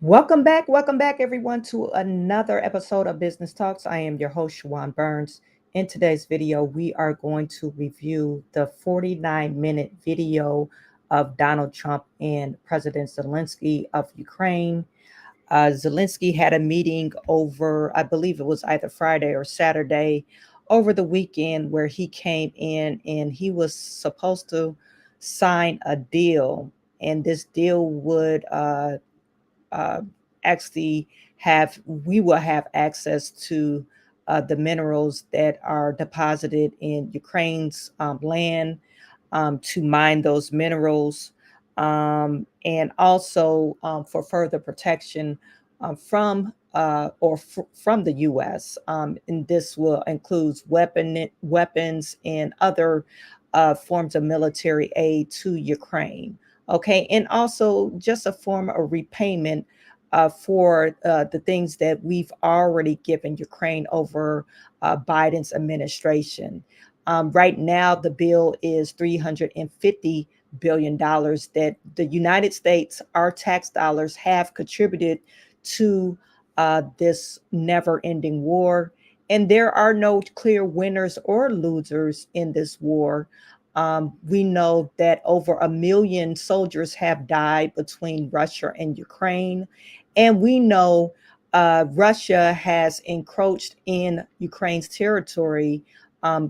Welcome back, everyone, to another episode of Business Talks. I am your host, Chawanne Burns. In today's video, we are going to review the 49-minute video of Donald Trump and President Zelensky of Ukraine. Zelensky had a meeting over, I believe it was either Friday or Saturday, over the weekend, where he came in and he was supposed to sign a deal, and this deal would uh, actually we will have access to the minerals that are deposited in Ukraine's land, to mine those minerals, and also for further protection from the U.S. And this will include weapons and other forms of military aid to Ukraine. Okay, and also just a form of repayment for the things that we've already given Ukraine over Biden's administration. Right now, the bill is $350 billion that the United States, our tax dollars, have contributed to this never ending war. And there are no clear winners or losers in this war. We know that over 1 million soldiers have died between Russia and Ukraine. And we know Russia has encroached in Ukraine's territory,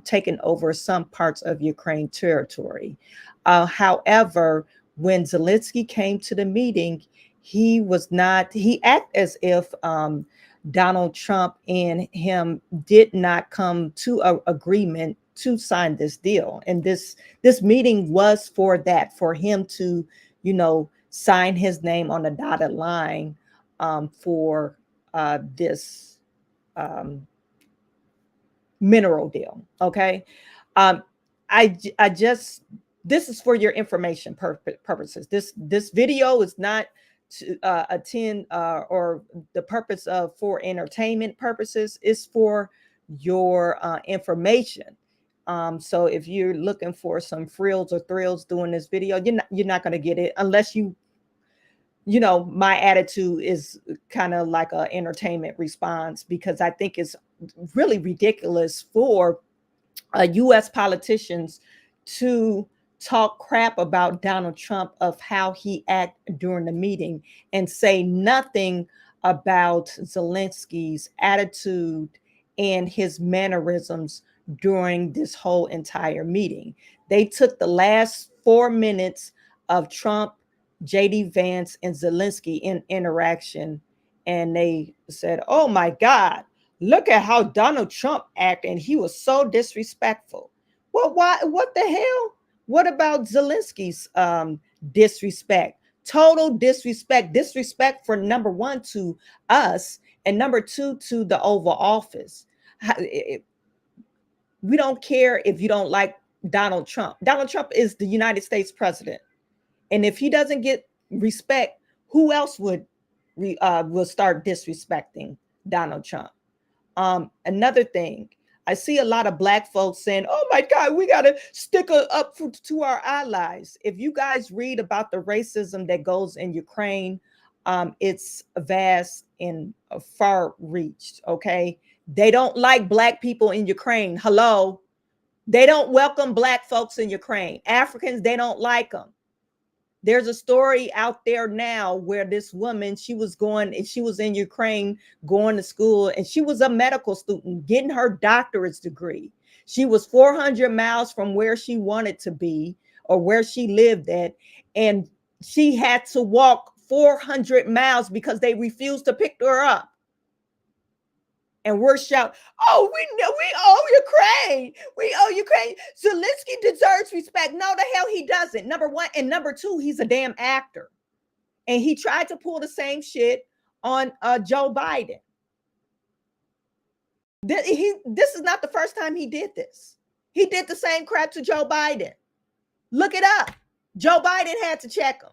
taken over some parts of Ukraine territory. However, when Zelensky came to the meeting, he acted as if Donald Trump and him did not come to an agreement to sign this deal. And this meeting was for that, for him to, sign his name on the dotted line for this um, mineral deal. Okay. Um, I just, this is for your information purposes. This video is not to attend or the purpose of for entertainment purposes. Is for your information. So if you're looking for some frills or thrills doing this video, you're not going to get it unless my attitude is kind of like a entertainment response, because I think it's really ridiculous for US politicians to talk crap about Donald Trump of how he acted during the meeting and say nothing about Zelensky's attitude and his mannerisms during this whole entire meeting. They took the last 4 minutes of Trump, JD Vance, and Zelensky in interaction, and they said, "Oh my God, look at how Donald Trump acted, and he was so disrespectful." Well, why? What the hell? What about Zelensky's disrespect? Total disrespect. Disrespect for number one to us, and number two to the Oval Office. We don't care if you don't like Donald Trump. Donald Trump is the United States president, and if he doesn't get respect, who else will start disrespecting Donald Trump? Another thing, I see a lot of Black folks saying, "Oh my God, we got to stick up to our allies." If you guys read about the racism that goes in Ukraine, it's vast and far reached. Okay. They don't like Black people in Ukraine. Hello. They don't welcome Black folks in Ukraine. Africans, they don't like them. There's a story out there now where this woman, she was in Ukraine going to school, and she was a medical student getting her doctorate's degree. She was 400 miles from where she wanted to be or where she lived at, and she had to walk 400 miles because they refused to pick her up. And we're shouting, "Oh, we owe Ukraine. We owe Ukraine. Zelensky deserves respect." No, the hell he doesn't. Number one. And number two, he's a damn actor. And he tried to pull the same shit on Joe Biden. This is not the first time he did this. He did the same crap to Joe Biden. Look it up. Joe Biden had to check him.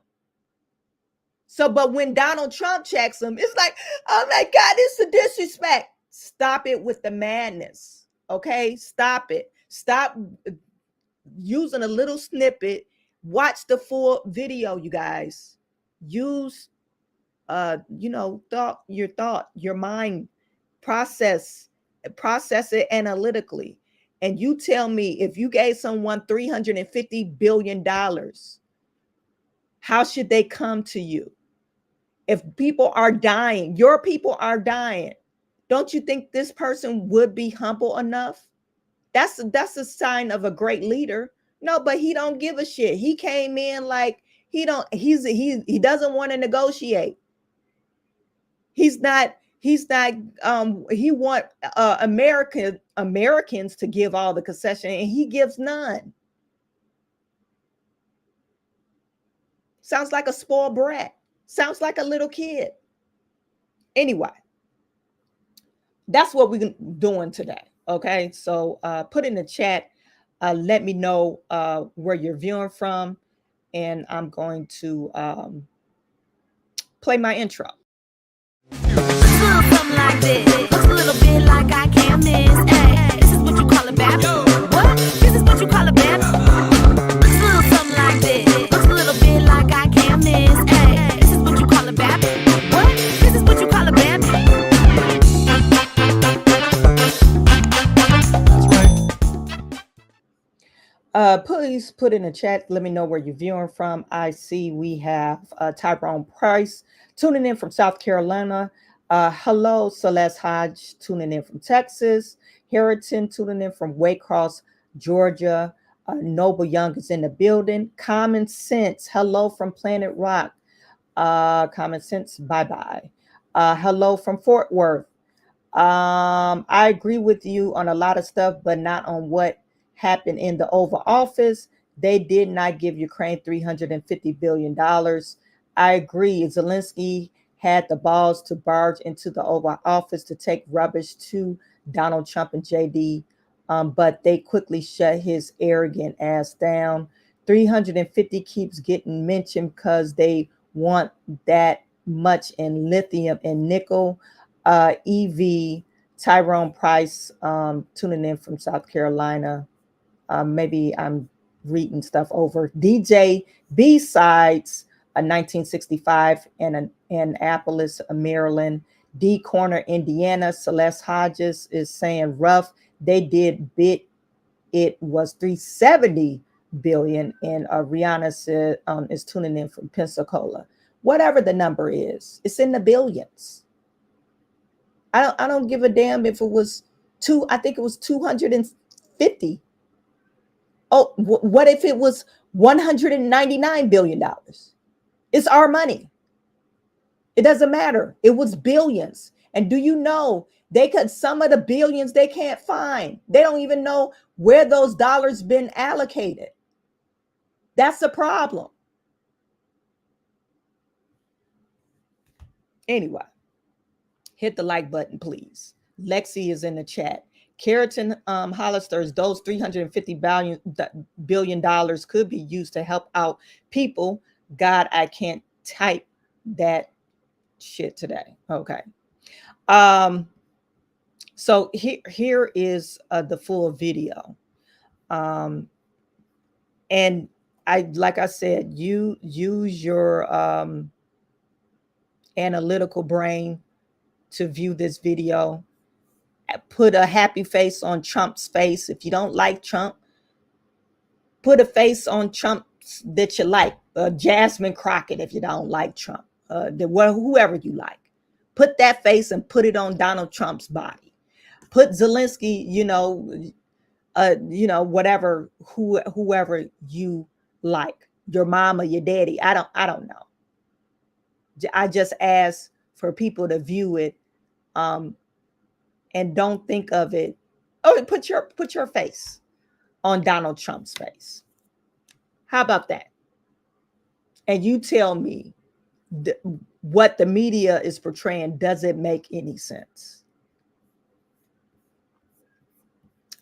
So, but when Donald Trump checks him, it's like, "Oh my God, it's a disrespect." Stop it with the madness. Okay, stop it. Stop using a little snippet. Watch the full video, you guys. Use your mind, process it analytically. And you tell me, if you gave someone $350 billion, how should they come to you? If people are dying, your people are dying, don't you think this person would be humble enough? That's a sign of a great leader. No, but he don't give a shit. He came in like he doesn't want to negotiate. He want Americans to give all the concession, and he gives none. Sounds like a spoiled brat. Sounds like a little kid. Anyway, that's what we're doing today. Okay, so put in the chat, let me know where you're viewing from, and I'm going to play my intro. Something like this. Looks a little bit like I can't miss. Hey, this is what you call a bad. What? This is what you call a bad. Looks a little something like this. Looks a little bit like I can't miss. Hey, this is what you call a bad. What? This is what you call a bad. Please put in the chat. Let me know where you're viewing from. I see we have Tyrone Price tuning in from South Carolina. Hello, Celeste Hodge tuning in from Texas. Harrington tuning in from Waycross, Georgia. Noble Young is in the building. Common Sense, hello from Planet Rock. Common Sense, bye-bye. Hello from Fort Worth. I agree with you on a lot of stuff, but not on what happened in the Oval Office. They did not give Ukraine $350 billion. I agree. Zelensky had the balls to barge into the Oval Office to take rubbish to Donald Trump and JD, but they quickly shut his arrogant ass down. 350 keeps getting mentioned because they want that much in lithium and nickel. EV, Tyrone Price, tuning in from South Carolina. Maybe I'm reading stuff over. DJ B-Sides, 1965, and Annapolis, Maryland. D Corner, Indiana. Celeste Hodges is saying rough. They did bit. It was 370 billion. And Rihanna said is tuning in from Pensacola. Whatever the number is, it's in the billions. I don't give a damn if it was I think it was 250. Oh, what if it was $199 billion? It's our money. It doesn't matter. It was billions. And do you know some of the billions they can't find. They don't even know where those dollars been allocated. That's the problem. Anyway, hit the like button, please. Lexi is in the chat. Keratin Hollisters, those $350 billion could be used to help out people. God, I can't type that shit today. Okay. So here is the full video. And like I said, you use your analytical brain to view this video. Put a happy face on Trump's face. If you don't like Trump, put a face on Trump that you like. Jasmine Crockett, if you don't like Trump. Whoever you like. Put that face and put it on Donald Trump's body. Put Zelensky, whatever, whoever you like. Your mama, your daddy. I don't know. I just ask for people to view it. And don't think of it. Oh, put your face on Donald Trump's face. How about that? And you tell me what the media is portraying. Does it make any sense?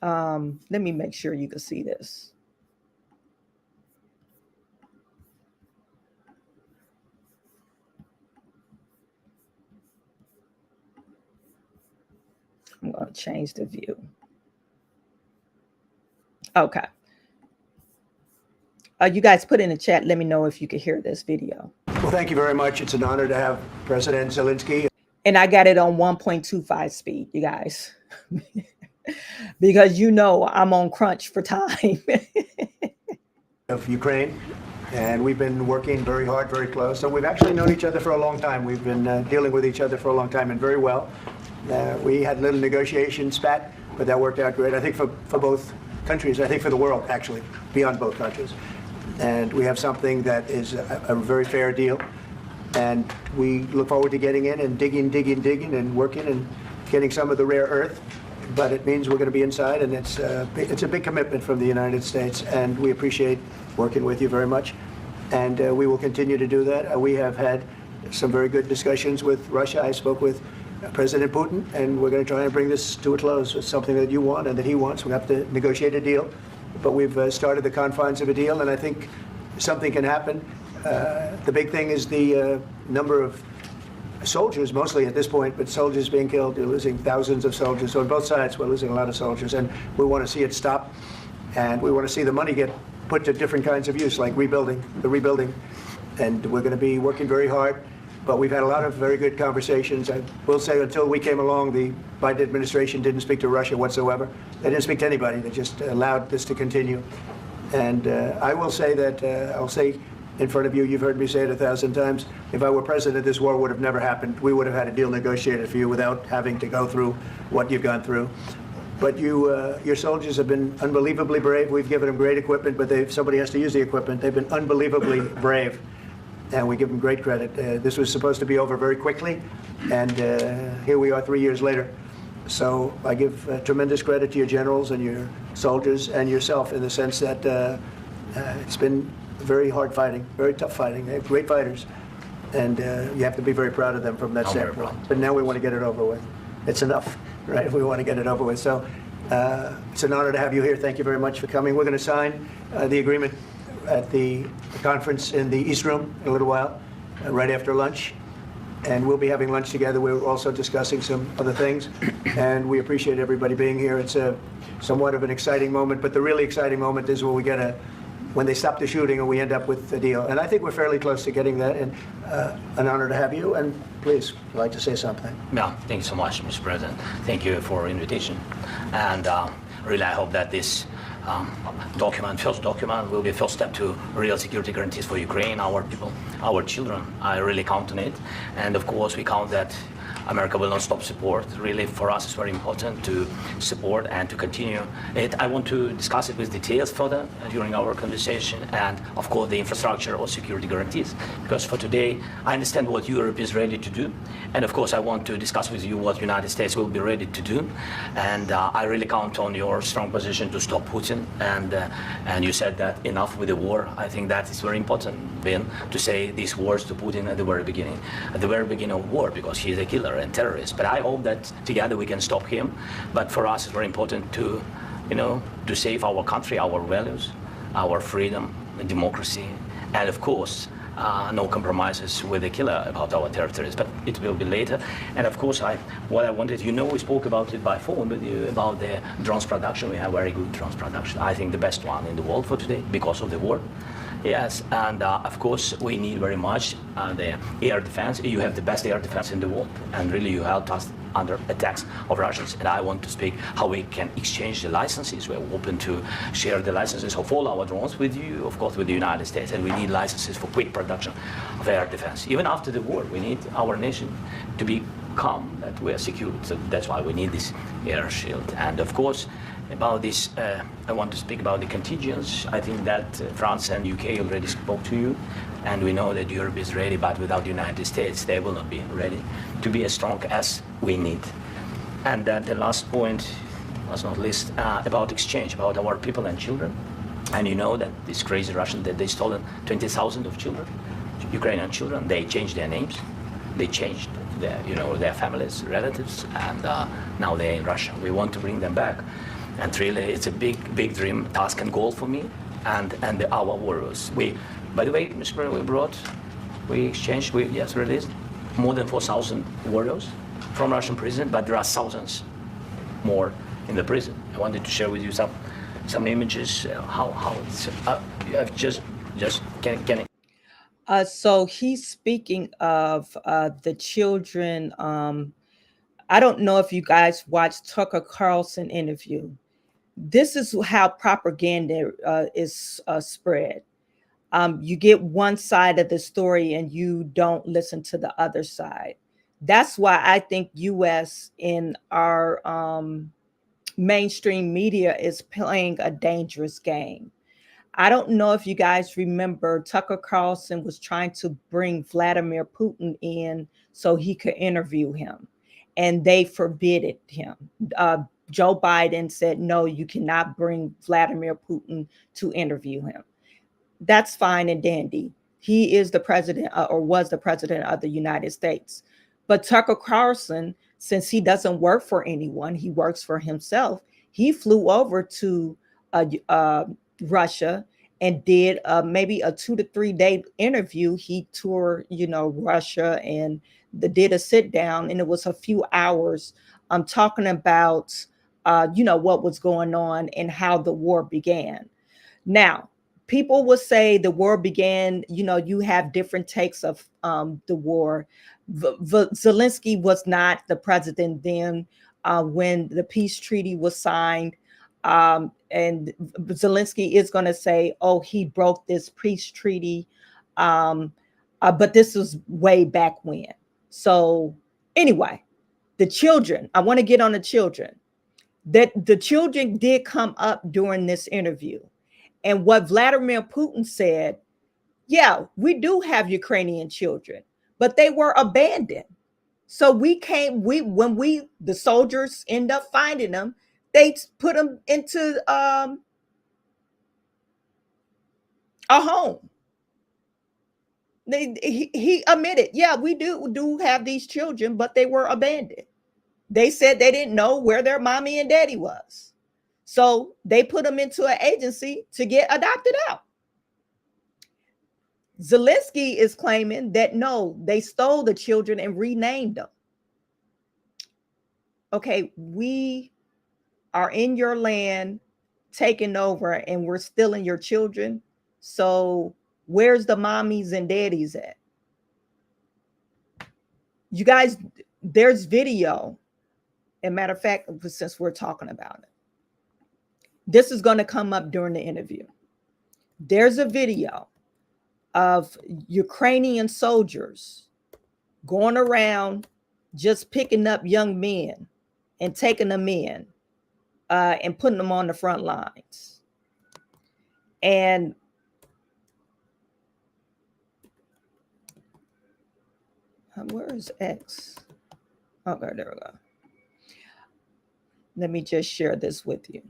Let me make sure you can see this. I'm going to change the view. Okay. You guys put in the chat. Let me know if you can hear this video. Well, thank you very much. It's an honor to have President Zelensky. And I got it on 1.25 speed, you guys, because I'm on crunch for time. Of Ukraine, and we've been working very hard, very close. So we've actually known each other for a long time. We've been dealing with each other for a long time, and very well. We had a little negotiation spat, but that worked out great. I think for both countries, I think for the world, actually, beyond both countries. And we have something that is a very fair deal. And we look forward to getting in and digging and working and getting some of the rare earth. But it means we're going to be inside, and it's a big commitment from the United States, and we appreciate working with you very much. And we will continue to do that. We have had some very good discussions with Russia. I spoke with President Putin, and we're going to try and bring this to a close. It's something that you want and that he wants. We have to negotiate a deal, but we've started the confines of a deal, and I think something can happen. The big thing is the number of soldiers, mostly at this point, but soldiers being killed. You're losing thousands of soldiers. So on both sides, we're losing a lot of soldiers, and we want to see it stop, and we want to see the money get put to different kinds of use, like the rebuilding. And we're going to be working very hard, but we've had a lot of very good conversations. I will say, until we came along, the Biden administration didn't speak to Russia whatsoever. They didn't speak to anybody. They just allowed this to continue. And I will say that, I'll say in front of you, you've heard me say it 1,000 times, if I were president, this war would have never happened. We would have had a deal negotiated for you without having to go through what you've gone through. But your soldiers have been unbelievably brave. We've given them great equipment, but somebody has to use the equipment. They've been unbelievably brave, and we give them great credit. This was supposed to be over very quickly, and here we are 3 years later. So I give tremendous credit to your generals and your soldiers and yourself, in the sense that it's been very hard fighting, very tough fighting. They're great fighters, and you have to be very proud of them from that standpoint. But now we want to get it over with. It's enough, right? We want to get it over with. So it's an honor to have you here. Thank you very much for coming. We're going to sign the agreement at the conference in the East Room in a little while, right after lunch. And we'll be having lunch together. We're also discussing some other things, and we appreciate everybody being here. It's somewhat of an exciting moment, but the really exciting moment is when they stop the shooting and we end up with a deal. And I think we're fairly close to getting that, and an honor to have you. And please, if you'd like to say something. Yeah, thank you so much, Mr. President. Thank you for the invitation. And really, I hope that this first document, will be a first step to real security guarantees for Ukraine, our people, our children. I really count on it. And of course, we count that America will not stop support. Really, for us, it's very important to support and to continue it. I want to discuss it with details further during our conversation, and of course, the infrastructure or security guarantees. Because for today, I understand what Europe is ready to do, and of course, I want to discuss with you what the United States will be ready to do. And I really count on your strong position to stop Putin. And you said that enough with the war. I think that is very important, Ben, to say these words to Putin at the very beginning of war, because he is a killer and terrorist. But I hope that together we can stop him. But for us, it's very important to save our country, our values, our freedom, democracy, and of course, no compromises with the killer about our territories. But it will be later. And of course, what I wanted, we spoke about it by phone with you about the drones production. We have very good drones production. I think the best one in the world for today because of the war. Yes, and of course, we need very much the air defense. You have the best air defense in the world, and really you helped us under attacks of Russians. And I want to speak how we can exchange the licenses. We're open to share the licenses of all our drones with you, of course, with the United States. And we need licenses for quick production of air defense. Even after the war, we need our nation to be calm, that we are secure. So that's why we need this air shield. And of course, about this, I want to speak about the contingents. I think that France and UK already spoke to you, and we know that Europe is ready, but without the United States, they will not be ready to be as strong as we need. And the last point, was not least, about exchange, about our people and children. And you know that this crazy Russian, that they stolen 20,000 of children, Ukrainian children. They changed their names, they changed their families, relatives, and now they're in Russia. We want to bring them back. And really, it's a big dream, task and goal for me and our warriors. By the way, Mr. President, we exchanged, released more than 4,000 warriors from Russian prison, but there are thousands more in the prison. I wanted to share with you some images, how it's, just, can So he's speaking of the children. I don't know if you guys watched Tucker Carlson interview. This is how propaganda is spread. You get one side of the story and you don't listen to the other side. That's why I think U.S. in our mainstream media is playing a dangerous game. I don't know if you guys remember, Tucker Carlson was trying to bring Vladimir Putin in so he could interview him, and they forbid him. Joe Biden said, no, you cannot bring Vladimir Putin to interview him. That's fine and dandy. He is the president or was the president of the United States. But Tucker Carlson, since he doesn't work for anyone, he works for himself. He flew over to Russia and did maybe a 2 to 3 day interview. He toured, Russia and did a sit down, and it was a few hours talking about, what was going on and how the war began. Now, people will say the war began, you have different takes of the war. Zelensky was not the president then when the peace treaty was signed. And Zelensky is going to say, oh, he broke this peace treaty. But this was way back when. So anyway, the children, I want to get on the children. That the children did come up during this interview. And what Vladimir Putin said, yeah, we do have Ukrainian children, but they were abandoned. So when the soldiers end up finding them, they put them into a home. He admitted, yeah, we do have these children, but they were abandoned. They said they didn't know where their mommy and daddy was. So they put them into an agency to get adopted out. Zelensky is claiming that no, they stole the children and renamed them. Okay, we are in your land, taking over, and we're stealing your children. So where's the mommies and daddies at? You guys, there's video. As a matter of fact, since we're talking about it, this is going to come up during the interview. There's a video of Ukrainian soldiers going around just picking up young men and taking them in and putting them on the front lines. And where is X? Okay, there we go. Let me just share this with you.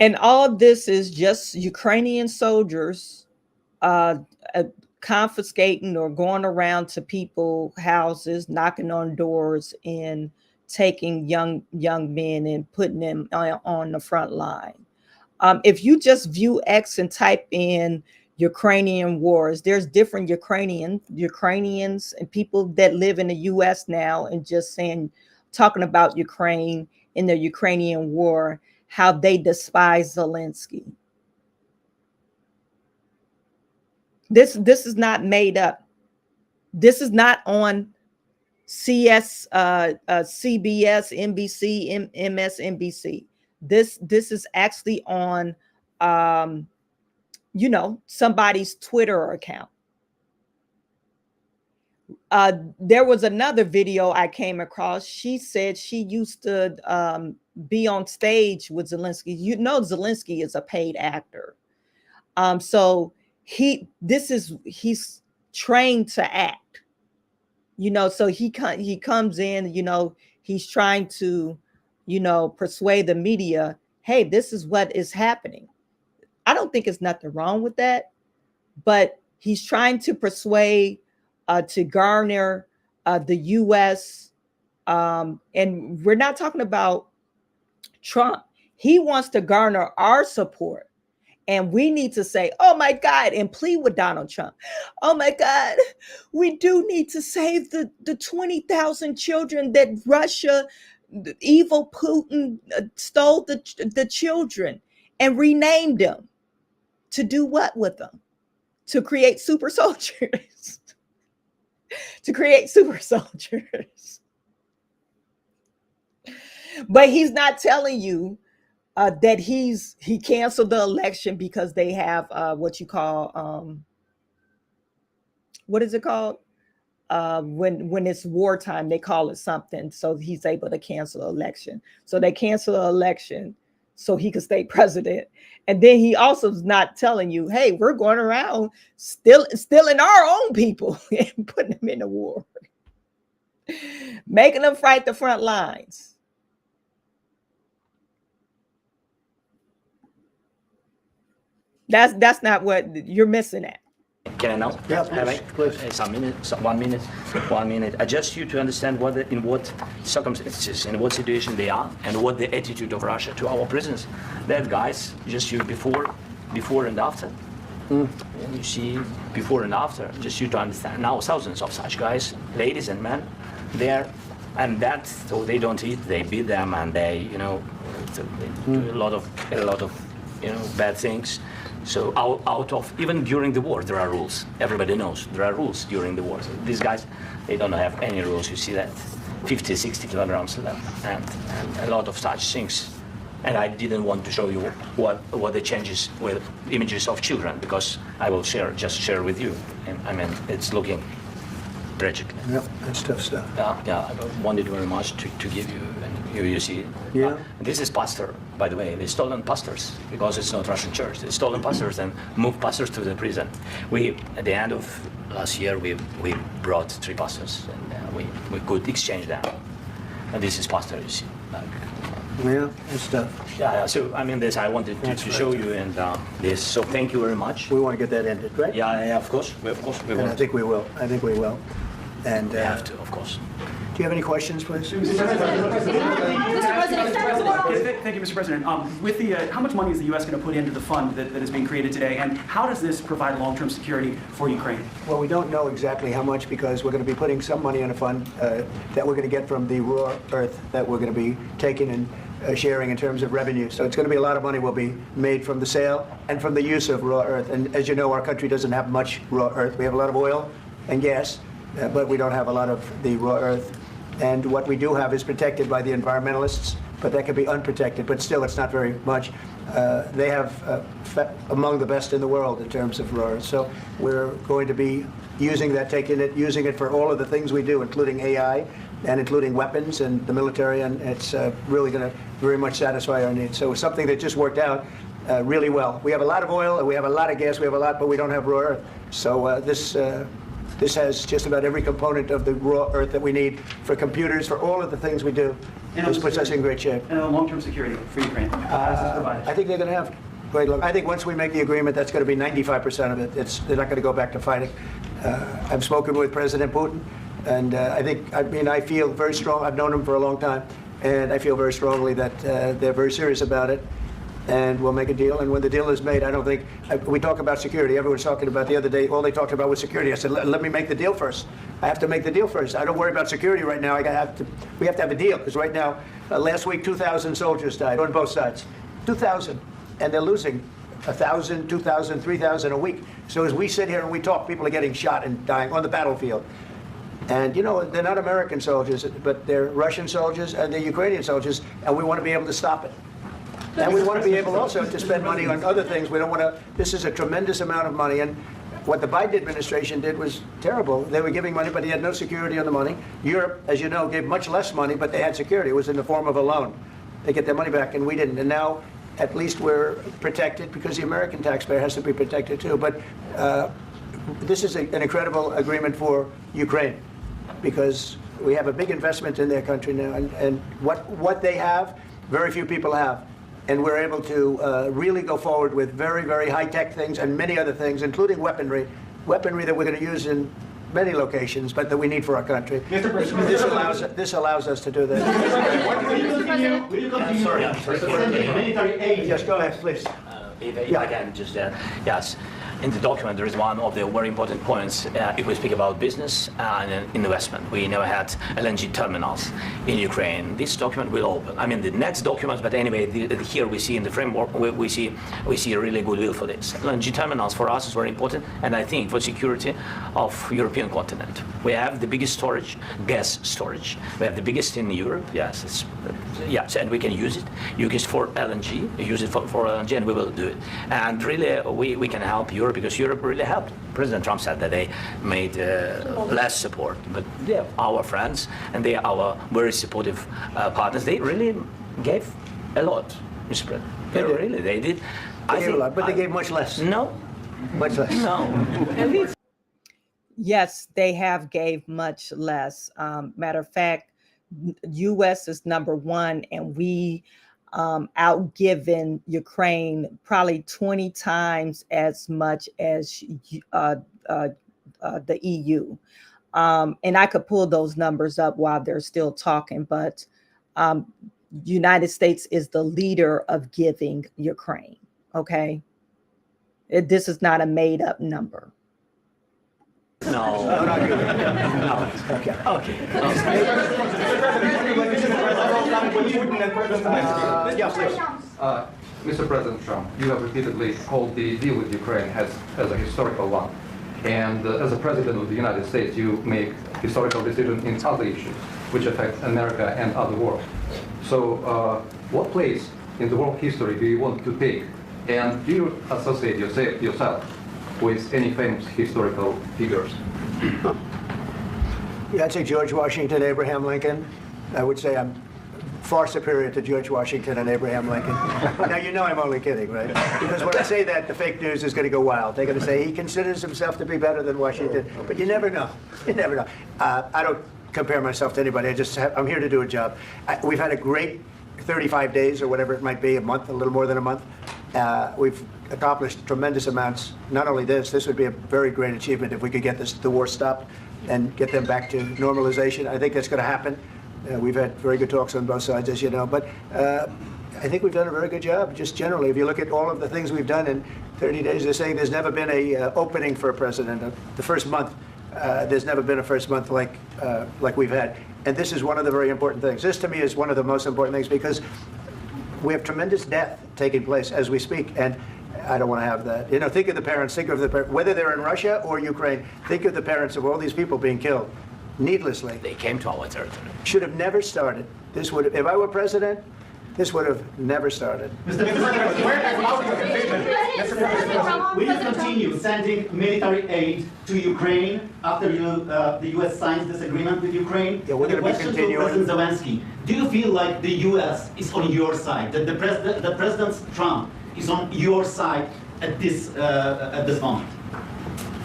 And all this is just Ukrainian soldiers confiscating or going around to people's houses, knocking on doors, and taking young men and putting them on the front line. If you just view X and type in Ukrainian wars, there's different Ukrainians and people that live in the U.S. now, and just talking about Ukraine in the Ukrainian war, how they despise Zelensky. This is not made up. This is not on CBS, NBC, MSNBC. This is actually on, somebody's Twitter account. There was another video I came across. She said she used to be on stage with Zelensky. Zelensky is a paid actor. So he's trained to act, so he comes in, he's trying to, persuade the media, hey, this is what is happening. I don't think it's nothing wrong with that, but he's trying to persuade, to garner the US, and we're not talking about Trump. He wants to garner our support. And we need to say, oh my God, and plead with Donald Trump. Oh my God, we do need to save the 20,000 children that Russia, the evil Putin, stole the children and renamed them. To do what with them? To create super soldiers. To create super soldiers. But he's not telling you that he canceled the election because they have what you call what is it called? When it's wartime, they call it something. So he's able to cancel the election. So they cancel the election so he could stay president. And then he also is not telling you, hey, we're going around stealing our own people and putting them in the war, making them fight the front lines. That's not what you're missing at. Can I now? Yeah, please. Some minute, 1 minute, 1 minute. I just you to understand in what circumstances, in what situation they are, and what the attitude of Russia to our prisoners. That guys, just you before and after. And you see before and after, just you to understand. Now thousands of such guys, ladies and men, there, and that so they don't eat, they beat them, and they do a lot of bad things. So out of, even during the war, there are rules. Everybody knows there are rules during the war. So these guys, they don't have any rules. You see that 50, 60 kilograms left, and a lot of such things. And I didn't want to show you what the changes with images of children, because I will just share with you. And I mean, it's looking tragic. Yeah, that's tough stuff. Yeah, I wanted very much to give you, and you see it. Yeah. This is pastor, by the way. They stolen pastors, because it's not Russian church. They stolen pastors and moved pastors to the prison. We, at the end of last year, we brought 3 pastors, and we could exchange them. And this is pastor, you see. Yeah, that's tough. Yeah. So I mean, this I wanted to show you, and this. So thank you very much. We want to get that ended, right? Yeah, of course. We And want. I think we will. And We have to, of course. do you have any questions, please? Thank you, Mr. President. With the, how much money is the U.S. going to put into the fund that is being created today, and how does this provide long-term security for Ukraine? Well, we don't know exactly how much, because we're going to be putting some money in a fund that we're going to get from the raw earth that we're going to be taking and sharing in terms of revenue. So it's going to be a lot of money will be made from the sale and from the use of raw earth. And as you know, our country doesn't have much raw earth. We have a lot of oil and gas, but we don't have a lot of the raw earth. And what we do have is protected by the environmentalists, but that could be unprotected. But still, it's not very much. They have among the best in the world in terms of raw earth. So we're going to be using that, using it for all of the things we do, including AI and including weapons and the military. And it's really going to very much satisfy our needs. So it's something that just worked out really well. We have a lot of oil, and we have a lot of gas, we have a lot, but we don't have raw earth. So this has just about every component of the raw earth that we need for computers, for all of the things we do. This puts us in great shape. And long-term security for Ukraine. How does this provide? I think they're going to have great long. I think once we make the agreement, that's going to be 95% of it. They're not going to go back to fighting. I've spoken with President Putin, and I feel very strong. I've known him for a long time, and I feel very strongly that they're very serious about it. And we'll make a deal. And when the deal is made, I don't think we talk about security. Everyone's talking about the other day. All they talked about was security. I said, let me make the deal first. I have to make the deal first. I don't worry about security right now. We have to have a deal, because right now, last week, 2,000 soldiers died on both sides. 2,000, and they're losing 1,000, 2,000, 3,000 a week. So as we sit here and we talk, people are getting shot and dying on the battlefield. And they're not American soldiers, but they're Russian soldiers and they're Ukrainian soldiers, and we want to be able to stop it. And we want to be able also to spend money on other things. We don't want to. This is a tremendous amount of money, and what the Biden administration did was terrible. They were giving money, but they had no security on the money. Europe, as you know, gave much less money, but they had security. It was in the form of a loan. They get their money back, and we didn't. And now at least we're protected, because the American taxpayer has to be protected too. But this is an incredible agreement for Ukraine, because we have a big investment in their country now, and what they have, very few people have. And we're able to really go forward with very, very high-tech things and many other things, including weaponry that we're going to use in many locations, but that we need for our country. This allows us to do that. Will you continue sending military aid? Yes, go ahead, please. If I can just yes. In the document, there is one of the very important points if we speak about business and investment. We never had LNG terminals in Ukraine. This document will open. I mean, the next documents, but anyway, here we see in the framework, we see a really good will for this. LNG terminals for us is very important, and I think for security of European continent. We have the biggest storage, gas storage. We have the biggest in Europe. Yes, yes, and we can use it. Use it for LNG. Use it for LNG, and we will do it. And really, we can help Europe, because Europe really helped. President Trump said that they made less support, but they are our friends and they are our very supportive partners. They really gave a lot, Mr. President. They did. They gave a lot, but they gave much less. No. Much less. No. Yes, they have gave much less. Matter of fact, U.S. is number one, and we outgiven Ukraine probably 20 times as much as the EU. And I could pull those numbers up while they're still talking, but United States is the leader of giving Ukraine, okay? This is not a made up number. No. Okay. Mr. President Trump, you have repeatedly called the deal with Ukraine as a historical one. And as a president of the United States, you make historical decisions in other issues which affect America and other world. So what place in the world history do you want to take? And do you associate yourself with any famous historical figures? Yeah, I'd say George Washington, Abraham Lincoln. I would say I'm far superior to George Washington and Abraham Lincoln. Now, you know I'm only kidding, right? Because when I say that, the fake news is going to go wild. They're going to say he considers himself to be better than Washington. But you never know. You never know. I don't compare myself to anybody. I'm here to do a job. We've had a great 35 days or whatever it might be, a month, a little more than a month. We've accomplished tremendous amounts. Not only this would be a very great achievement if we could get the war stopped and get them back to normalization. I think that's going to happen. We've had very good talks on both sides, as you know, but I think we've done a very good job, just generally. If you look at all of the things we've done in 30 days, they're saying there's never been a opening for a president. The first month, there's never been a first month like we've had. And this is one of the very important things. This, to me, is one of the most important things, because we have tremendous death taking place as we speak, and I don't want to have that. You know, think of the parents, whether they're in Russia or Ukraine, think of the parents of all these people being killed needlessly. They came to our territory. Should have never started. This would have, if I were president, this would have never started. Mr. President, will you continue sending military aid to Ukraine after the U.S. signs this agreement with Ukraine? Yeah, we're going to be continuing. President Zelensky, do you feel like the U.S. is on your side, that the President Trump is on your side at this moment?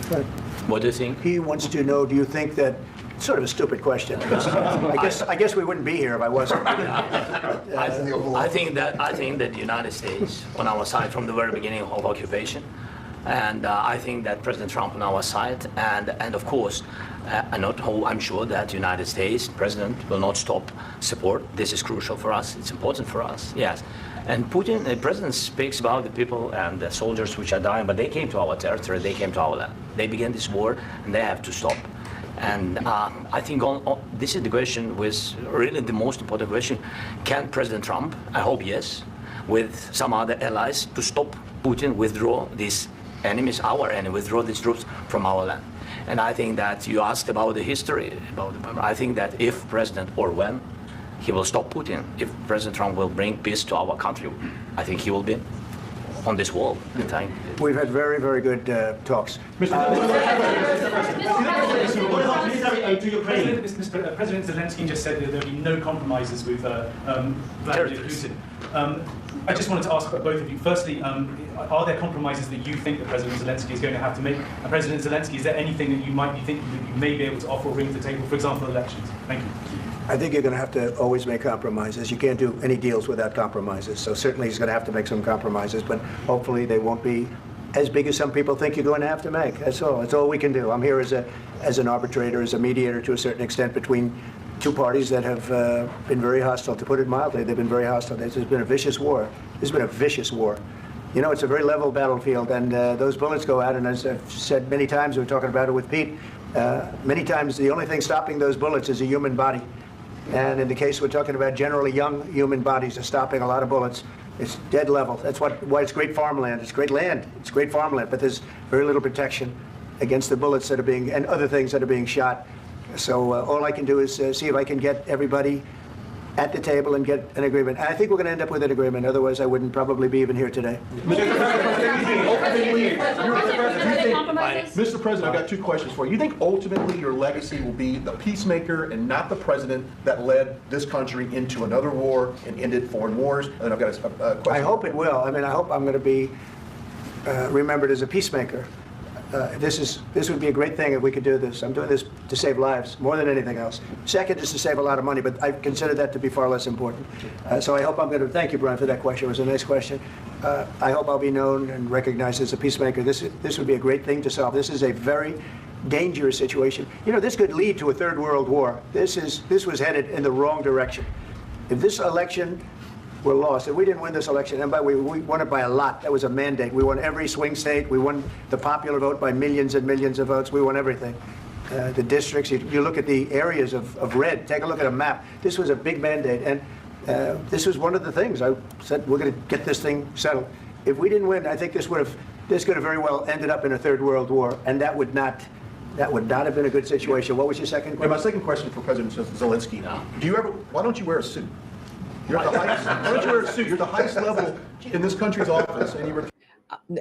But what do you think? he wants to know, do you think that, sort of a stupid question. I guess we wouldn't be here if I wasn't. I think that the United States on our side from the very beginning of occupation, and I think that President Trump on our side, and of course, I'm sure that the United States President will not stop support. This is crucial for us. It's important for us. Yes. And Putin, the president, speaks about the people and the soldiers which are dying, but they came to our territory, they came to our land. They began this war, and they have to stop. And I think this is the question, with really the most important question. Can President Trump, I hope yes, with some other allies, to stop Putin withdraw these enemies, our enemy, withdraw these troops from our land? And I think that you asked about the history, I think that if President, or when, he will stop Putin, if President Trump will bring peace to our country, I think he will be. on this wall. We've had very, very good talks. President Zelensky just said that there will be no compromises with Vladimir Putin. I just wanted to ask both of you. Firstly, are there compromises that you think that President Zelensky is going to have to make? And President Zelensky, is there anything that you might be thinking that you may be able to offer or bring to the table, for example, elections? Thank you. I think you're going to have to always make compromises. You can't do any deals without compromises. So certainly he's going to have to make some compromises, but hopefully they won't be as big as some people think you're going to have to make. That's all. That's all we can do. I'm here as an arbitrator, as a mediator to a certain extent between two parties that have been very hostile. To put it mildly, they've been very hostile. There's been a vicious war. There's been a vicious war. You know, it's a very level battlefield, and those bullets go out. And as I've said many times, we were talking about it with Pete, many times the only thing stopping those bullets is a human body. And in the case we're talking about, generally young human bodies are stopping a lot of bullets. It's dead level. That's why it's great farmland. It's great land. It's great farmland, but there's very little protection against the bullets that are being, and other things that are being shot. So all I can do is see if I can get everybody at the table and get an agreement. And I think we're going to end up with an agreement. Otherwise, I wouldn't probably be even here today. Mr. President, I've got two questions for you. You think ultimately your legacy will be the peacemaker and not the president that led this country into another war and ended foreign wars? And I've got a question. I hope it will. I mean, I hope I'm going to be remembered as a peacemaker. This would be a great thing if we could do this. I'm doing this to save lives more than anything else. Second is to save a lot of money, but I consider that to be far less important. So I hope I'm going to thank you, Brian, for that question. It was a nice question. I hope I'll be known and recognized as a peacemaker. This would be a great thing to solve. This is a very dangerous situation. You know, this could lead to a third world war. This was headed in the wrong direction. If this election were lost, if we didn't win this election, and by the way, we won it by a lot. That was a mandate. We won every swing state. We won the popular vote by millions and millions of votes. We won everything. The districts, you look at the areas of red, take a look at a map. This was a big mandate, and this was one of the things. I said, we're going to get this thing settled. If we didn't win, I think this could have very well ended up in a third world war, and that would not have been a good situation. What was your second question? My second question for President Zelensky. Why don't you wear a suit? You're at the highest, why don't you wear a suit? You're the highest level in this country's office,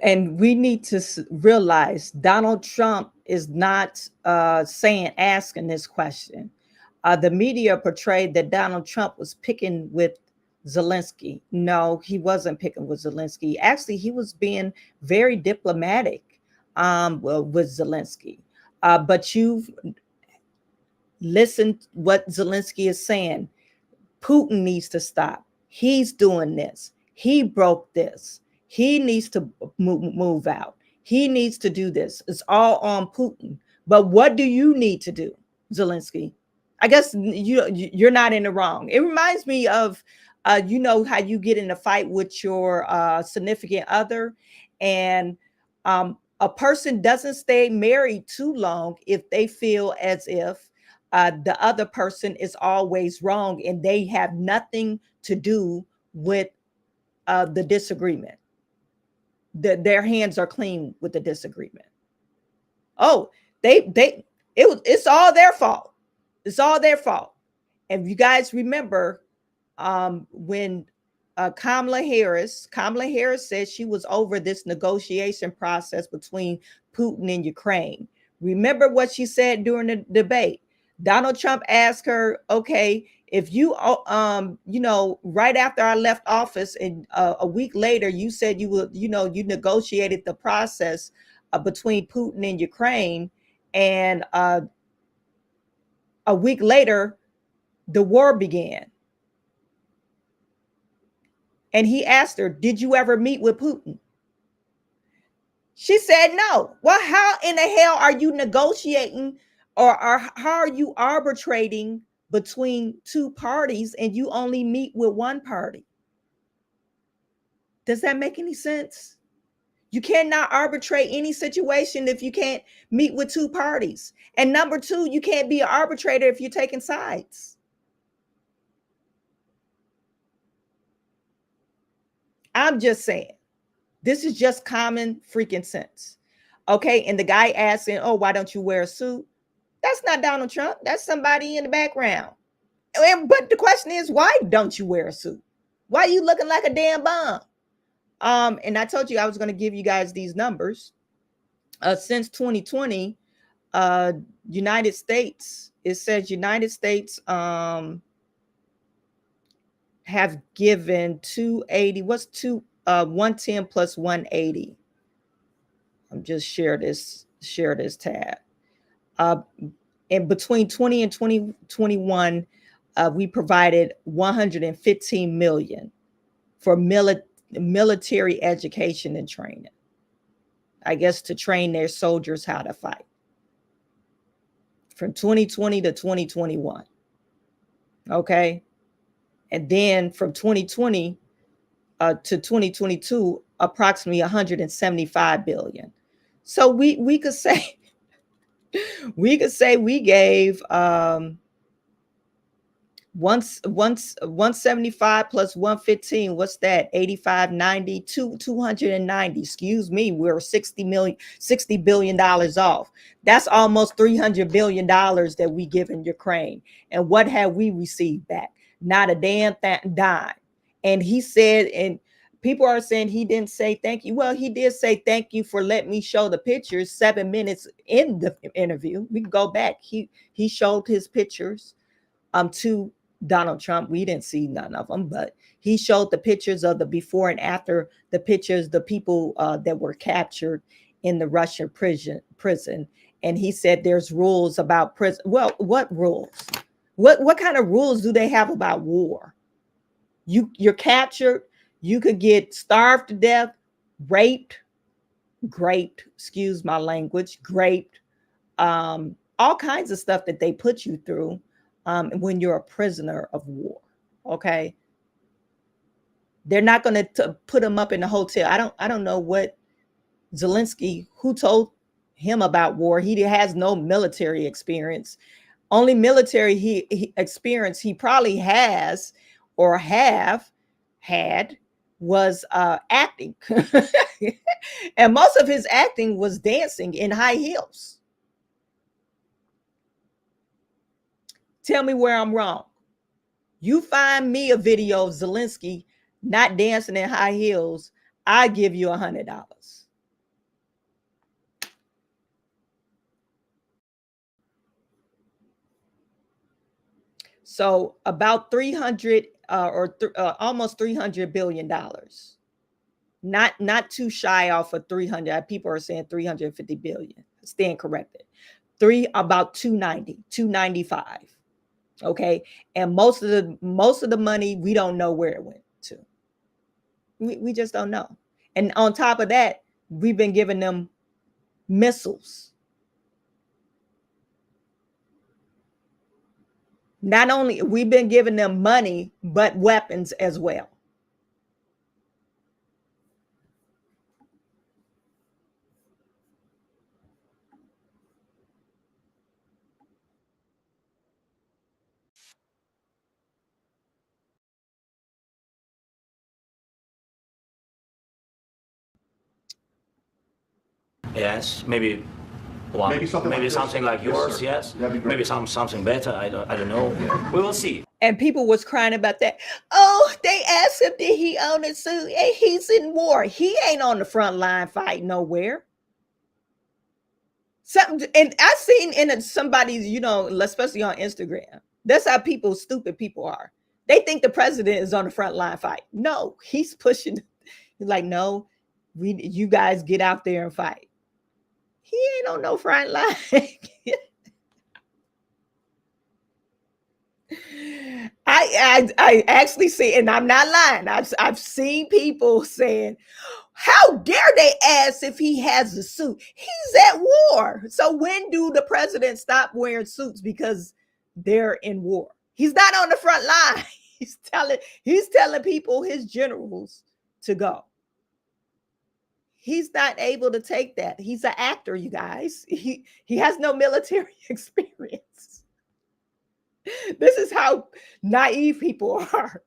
and we need to realize Donald Trump is not asking this question. The media portrayed that Donald Trump was picking with Zelensky. No, he wasn't picking with Zelensky. Actually, he was being very diplomatic with Zelensky. But you've listened what Zelensky is saying. Putin needs to stop. He's doing this. He broke this. He needs to move out. He needs to do this. It's all on Putin. But what do you need to do, Zelensky? I guess you're not in the wrong. It reminds me of, you know, how you get in a fight with your significant other, and a person doesn't stay married too long if they feel as if the other person is always wrong and they have nothing to do with the disagreement. Their hands are clean with the disagreement. Oh, it's all their fault. It's all their fault. And you guys remember when Kamala Harris said she was over this negotiation process between Putin and Ukraine. Remember what she said during the debate? Donald Trump asked her, okay, if you, you know, right after I left office and a week later, you said you would, you know, you negotiated the process between Putin and Ukraine. And a week later, the war began. And he asked her, did you ever meet with Putin? She said no. Well, how in the hell are you negotiating or how are you arbitrating between two parties and you only meet with one party? Does that make any sense? You cannot arbitrate any situation if you can't meet with two parties. And number two, you can't be an arbitrator if you're taking sides. I'm just saying, this is just common freaking sense. Okay. And the guy asking, oh, why don't you wear a suit? That's not Donald Trump. That's somebody in the background. But the question is, why don't you wear a suit? Why are you looking like a damn bum? And I told you I was going to give you guys these numbers. Since 2020, United States, it says United States have given 280. What's 110 plus 180? I'm just share this tab. And between 20 and 2021, we provided 115 million for military education and training. I guess to train their soldiers how to fight. From 2020 to 2021. Okay. And then from 2020 to 2022, approximately 175 billion. So we could say we gave 175 plus 115. What's that? 85, 90, 290. Excuse me. We're $60 billion off. That's almost $300 billion that we give in Ukraine. And what have we received back? Not a damn dime. And he said, and people are saying he didn't say thank you. Well, he did say thank you for letting me show the pictures 7 minutes in the interview. We can go back. He showed his pictures to Donald Trump. We didn't see none of them, but he showed the pictures of the before and after, the pictures, the people that were captured in the Russian prison. And he said there's rules about prison. Well, what rules? What kind of rules do they have about war? You're captured. You could get starved to death, raped, excuse my language, all kinds of stuff that they put you through when you're a prisoner of war. Okay. They're not going to put him up in a hotel. I don't know what Zelensky, who told him about war. He has no military experience. Only military experience he probably has or have had was acting. And most of his acting was dancing in high heels. Tell me where I'm wrong. You find me a video of Zelensky not dancing in high heels, I give you $100. So about 300 almost $300 billion. Not too shy off of 300. People are saying 350 billion. Stand corrected. About 290, 295. Okay. And most of the money, we don't know where it went to. We just don't know. And on top of that, we've been giving them missiles. Not only we've been giving them money, but weapons as well. Yes, maybe one. Maybe something like this. Something like Yes, yours. sir. Yes. That'd be great. Maybe something better. I don't know. Yeah. We will see. And people was crying about that. Oh, they asked him, did he own a suit? Hey, he's in war. He ain't on the front line fighting nowhere. Something, and I seen in somebody's, especially on Instagram. That's how stupid people are. They think the president is on the front line fight. No, he's pushing. He's like, no, you guys get out there and fight. He ain't on no front line. I actually see, and I'm not lying. I've seen people saying, how dare they ask if he has a suit? He's at war. So when do the president stop wearing suits because they're in war? He's not on the front line. He's telling people, his generals, to go. He's not able to take that. He's an actor, you guys. He has no military experience. This is how naive people are.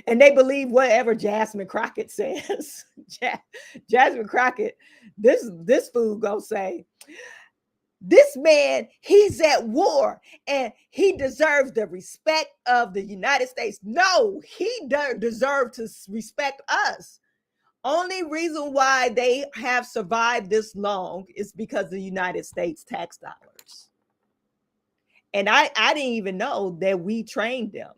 And they believe whatever Jasmine Crockett says. Jasmine Crockett, this fool gonna say, this man, he's at war and he deserves the respect of the United States. No, he deserves to respect us. Only reason why they have survived this long is because of the United States tax dollars. And I didn't even know that we trained them.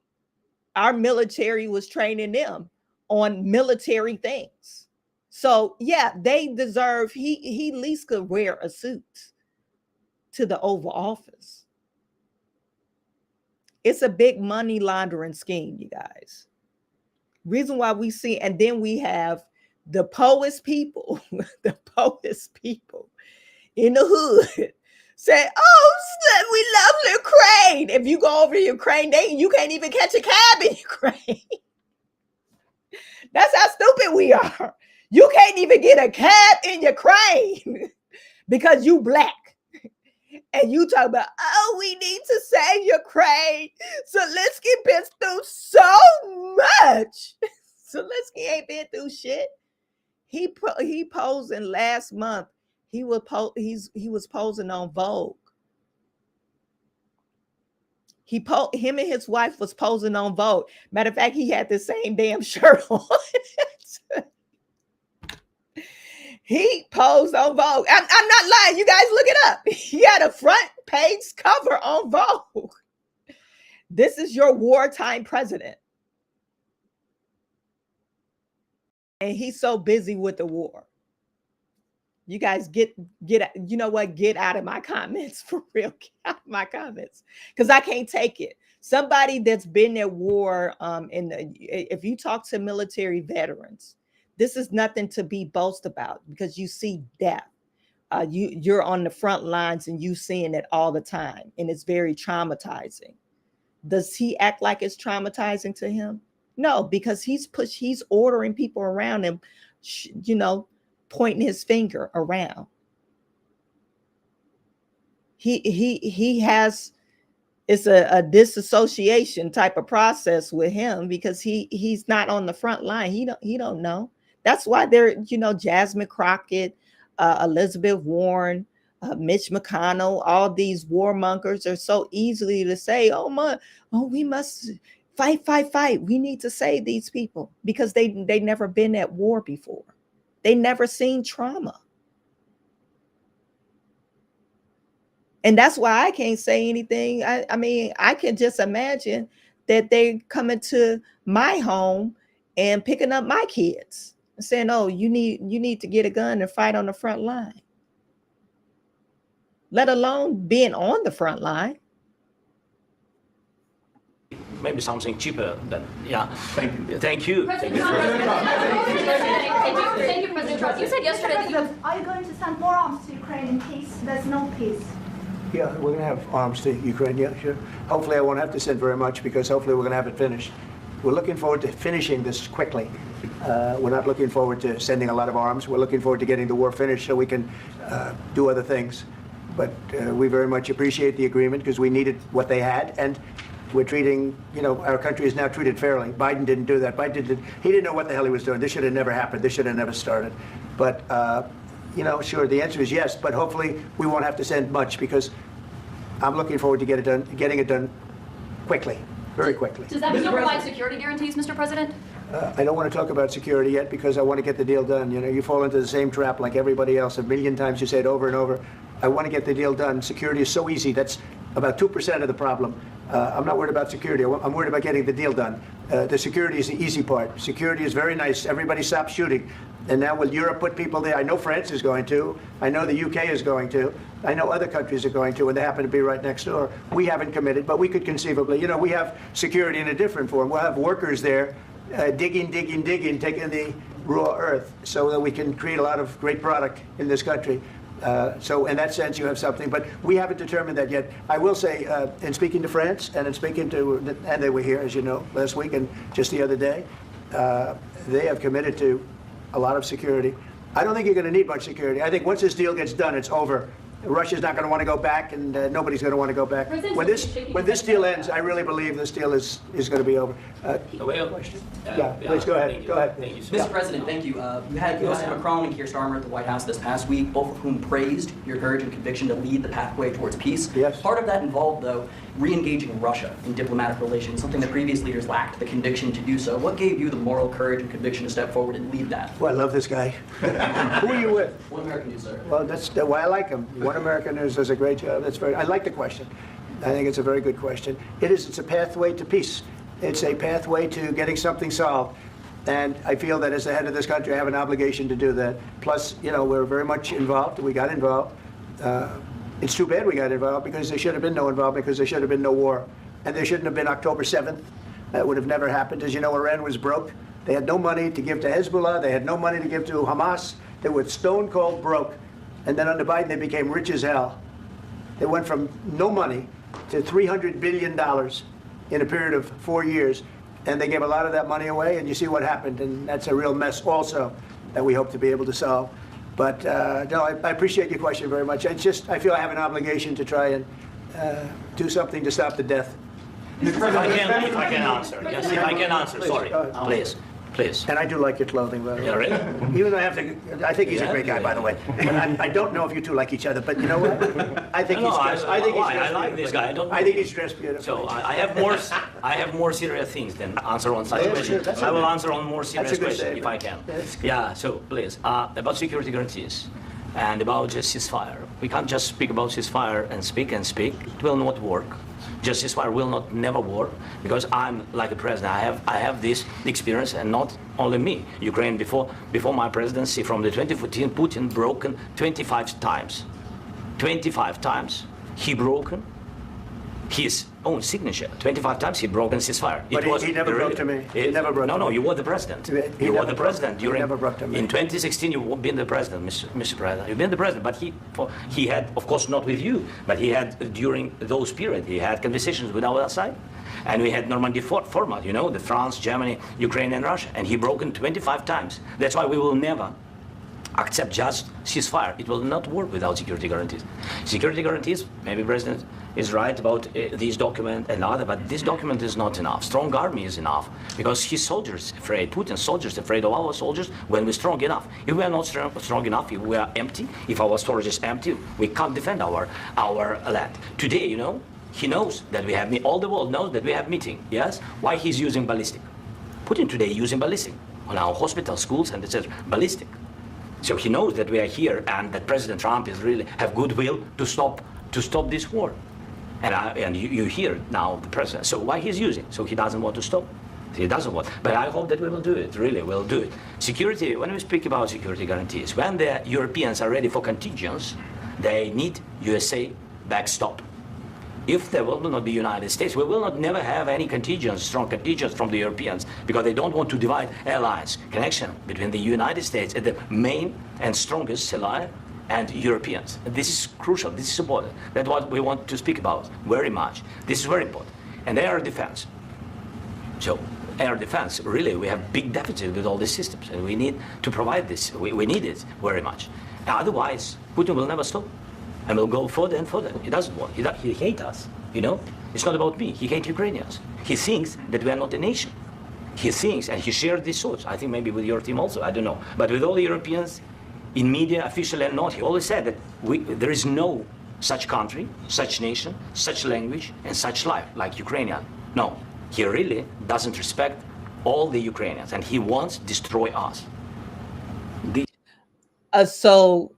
Our military was training them on military things. So yeah, they deserve, he at least could wear a suit to the Oval Office. It's a big money laundering scheme, you guys. Reason why we see, and then we have the poorest people, the poorest people in the hood say, oh, we love Ukraine. If you go over to Ukraine, you can't even catch a cab in Ukraine. That's how stupid we are. You can't even get a cab in Ukraine because you black. And you talk about, oh, we need to save Ukraine. Zelensky been through so much. Zelensky ain't been through shit. He posing last month. He was posing on Vogue. Him and his wife was posing on Vogue. Matter of fact, he had the same damn shirt on. He posed on Vogue. I'm not lying. You guys look it up. He had a front page cover on Vogue. This is your wartime president. And he's so busy with the war. You guys get you know what? Get out of my comments for real. Get out of my comments because I can't take it. Somebody that's been at war, if you talk to military veterans, this is nothing to be boast about because you see death. You're on the front lines and you seeing it all the time, and it's very traumatizing. Does he act like it's traumatizing to him? No, because he's ordering people around him, pointing his finger around. He has, it's a disassociation type of process with him because he's not on the front line. He don't know. That's why they're, Jasmine Crockett, Elizabeth Warren, Mitch McConnell, all these warmongers are so easily to say, we must fight. We need to save these people because they never been at war before. They never seen trauma. And that's why I can't say anything. I mean, I can just imagine that they coming to my home and picking up my kids and saying, oh, you need to get a gun and fight on the front line. Let alone being on the front line. Maybe something cheaper than, yeah. Thank you. Thank you, President Trump. You said yesterday that you... Are you going to send more arms to Ukraine in case there's no peace? Yeah, we're going to have arms to Ukraine, yeah, sure. Hopefully I won't have to send very much because hopefully we're going to have it finished. We're looking forward to finishing this quickly. We're not looking forward to sending a lot of arms. We're looking forward to getting the war finished so we can do other things. But we very much appreciate the agreement because we needed what they had, and we're treating, our country is now treated fairly. Biden didn't do that. He didn't know what the hell he was doing. This should have never happened. This should have never started. But, sure, the answer is yes, but hopefully we won't have to send much because I'm looking forward to getting it done quickly, very quickly. Does that mean you'll provide security guarantees, Mr. President? I don't want to talk about security yet because I want to get the deal done. You fall into the same trap like everybody else. A million times you say it over and over. I want to get the deal done. Security is so easy. That's about 2% of the problem. I'm not worried about security. I'm worried about getting the deal done. The security is the easy part. Security is very nice. Everybody stopped shooting. And now will Europe put people there? I know France is going to. I know the UK is going to. I know other countries are going to, and they happen to be right next door. We haven't committed, but we could conceivably. We have security in a different form. We'll have workers there digging, taking the raw earth so that we can create a lot of great product in this country. So in that sense, you have something, but we haven't determined that yet. I will say, in speaking to France and in speaking to, and they were here, as you know, last week and just the other day, they have committed to a lot of security. I don't think you're going to need much security. I think once this deal gets done, it's over. Russia's not going to want to go back, and nobody's going to want to go back. President When Zelensky this shaking deal his head. ends, I really believe this deal is going to be over. Question? Yeah, please go ahead. Go ahead. Thank you, sir. Mr. President, thank you. You had Joseph Macron and Keir Starmer at the White House this past week, both of whom praised your courage and conviction to lead the pathway towards peace. Yes. Part of that involved, though, re-engaging Russia in diplomatic relations, something that previous leaders lacked the conviction to do so. What gave you the moral courage and conviction to step forward and lead that? Well, I love this guy. Who are you with? One American News, sir. Well, that's why I like him. One American News does a great job. I like the question. I think it's a very good question. It's a pathway to peace. It's a pathway to getting something solved. And I feel that as the head of this country, I have an obligation to do that. Plus, we're very much involved. We got involved. It's too bad we got involved because there should have been no involvement, because there should have been no war. And there shouldn't have been October 7th. That would have never happened. As you know, Iran was broke. They had no money to give to Hezbollah. They had no money to give to Hamas. They were stone cold broke. And then under Biden, they became rich as hell. They went from no money to $300 billion in a period of 4 years. And they gave a lot of that money away, and you see what happened. And that's a real mess also that we hope to be able to solve. But no, I appreciate your question very much. I feel I have an obligation to try and do something to stop the death. If I can answer. Yes, if I can answer. Sorry. Please. And I do like your clothing, by the way. Yeah, really? Even though I think he's a great guy, by the way. But I don't know if you two like each other, but you know what? I think he's dressed. I like this guy. I think he's dressed beautifully. So I have more serious things than answer on such questions. I will answer on more serious questions if I can. Yeah. So please, about security guarantees and about just ceasefire. We can't just speak about ceasefire and speak. It will not work. Just ceasefire will not never work, because I'm like a president. I have this experience, and not only me. Ukraine before my presidency, from the 2014, Putin broken 25 times. 25 times he broken his own signature. 25 times he broken ceasefire. But he never broke to me. He never broke to me. No, you were the president. You were the president during. He never broke to me. In 2016, you've been the president, Mr. President. You've been the president, but he had, of course, not with you, but he had during those periods. He had conversations with our side, and we had Normandy format. The France, Germany, Ukraine, and Russia, and he broken 25 times. That's why we will never accept just ceasefire. It will not work without security guarantees. Security guarantees, maybe President is right about this document and other, but this document is not enough. Strong army is enough, because his soldiers afraid, Putin's soldiers afraid of our soldiers when we're strong enough. If we are not strong enough, if we are empty, if our storage is empty, we can't defend our land. Today, he knows that we have, all the world knows that we have meeting, yes? Why he's using ballistic? Putin today using ballistic on our hospitals, schools, and etc. Ballistic. So he knows that we are here, and that President Trump is really have goodwill to stop this war. And you hear now the president. So why he's using? So he doesn't want to stop. He doesn't want. But I hope that we will do it. Really, we'll do it. Security. When we speak about security guarantees, when the Europeans are ready for contingents, they need USA backstop. If there will not be United States, we will not never have any contingents, strong contingents from the Europeans, because they don't want to divide alliance, connection between the United States and the main and strongest ally and Europeans. And this is crucial, this is important. That's what we want to speak about very much. This is very important. And air defense. So air defense, really, we have big deficit with all these systems, and we need to provide this. We need it very much. Otherwise, Putin will never stop. And we'll go further and further. He doesn't want. He hates us. It's not about me. He hates Ukrainians. He thinks that we are not a nation. He thinks, and he shared these thoughts. I think maybe with your team also. I don't know. But with all the Europeans, in media, officially and not, he always said that there is no such country, such nation, such language, and such life like Ukrainian. No, he really doesn't respect all the Ukrainians, and he wants to destroy us. So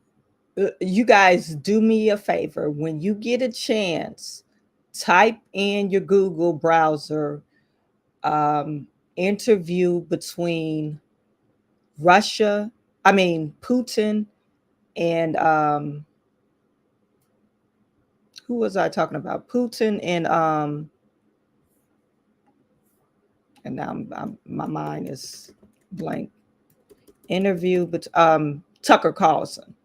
you guys do me a favor. When you get a chance, type in your Google browser interview between Putin and who was I talking about? Putin and now my mind is blank. Interview, but Tucker Carlson.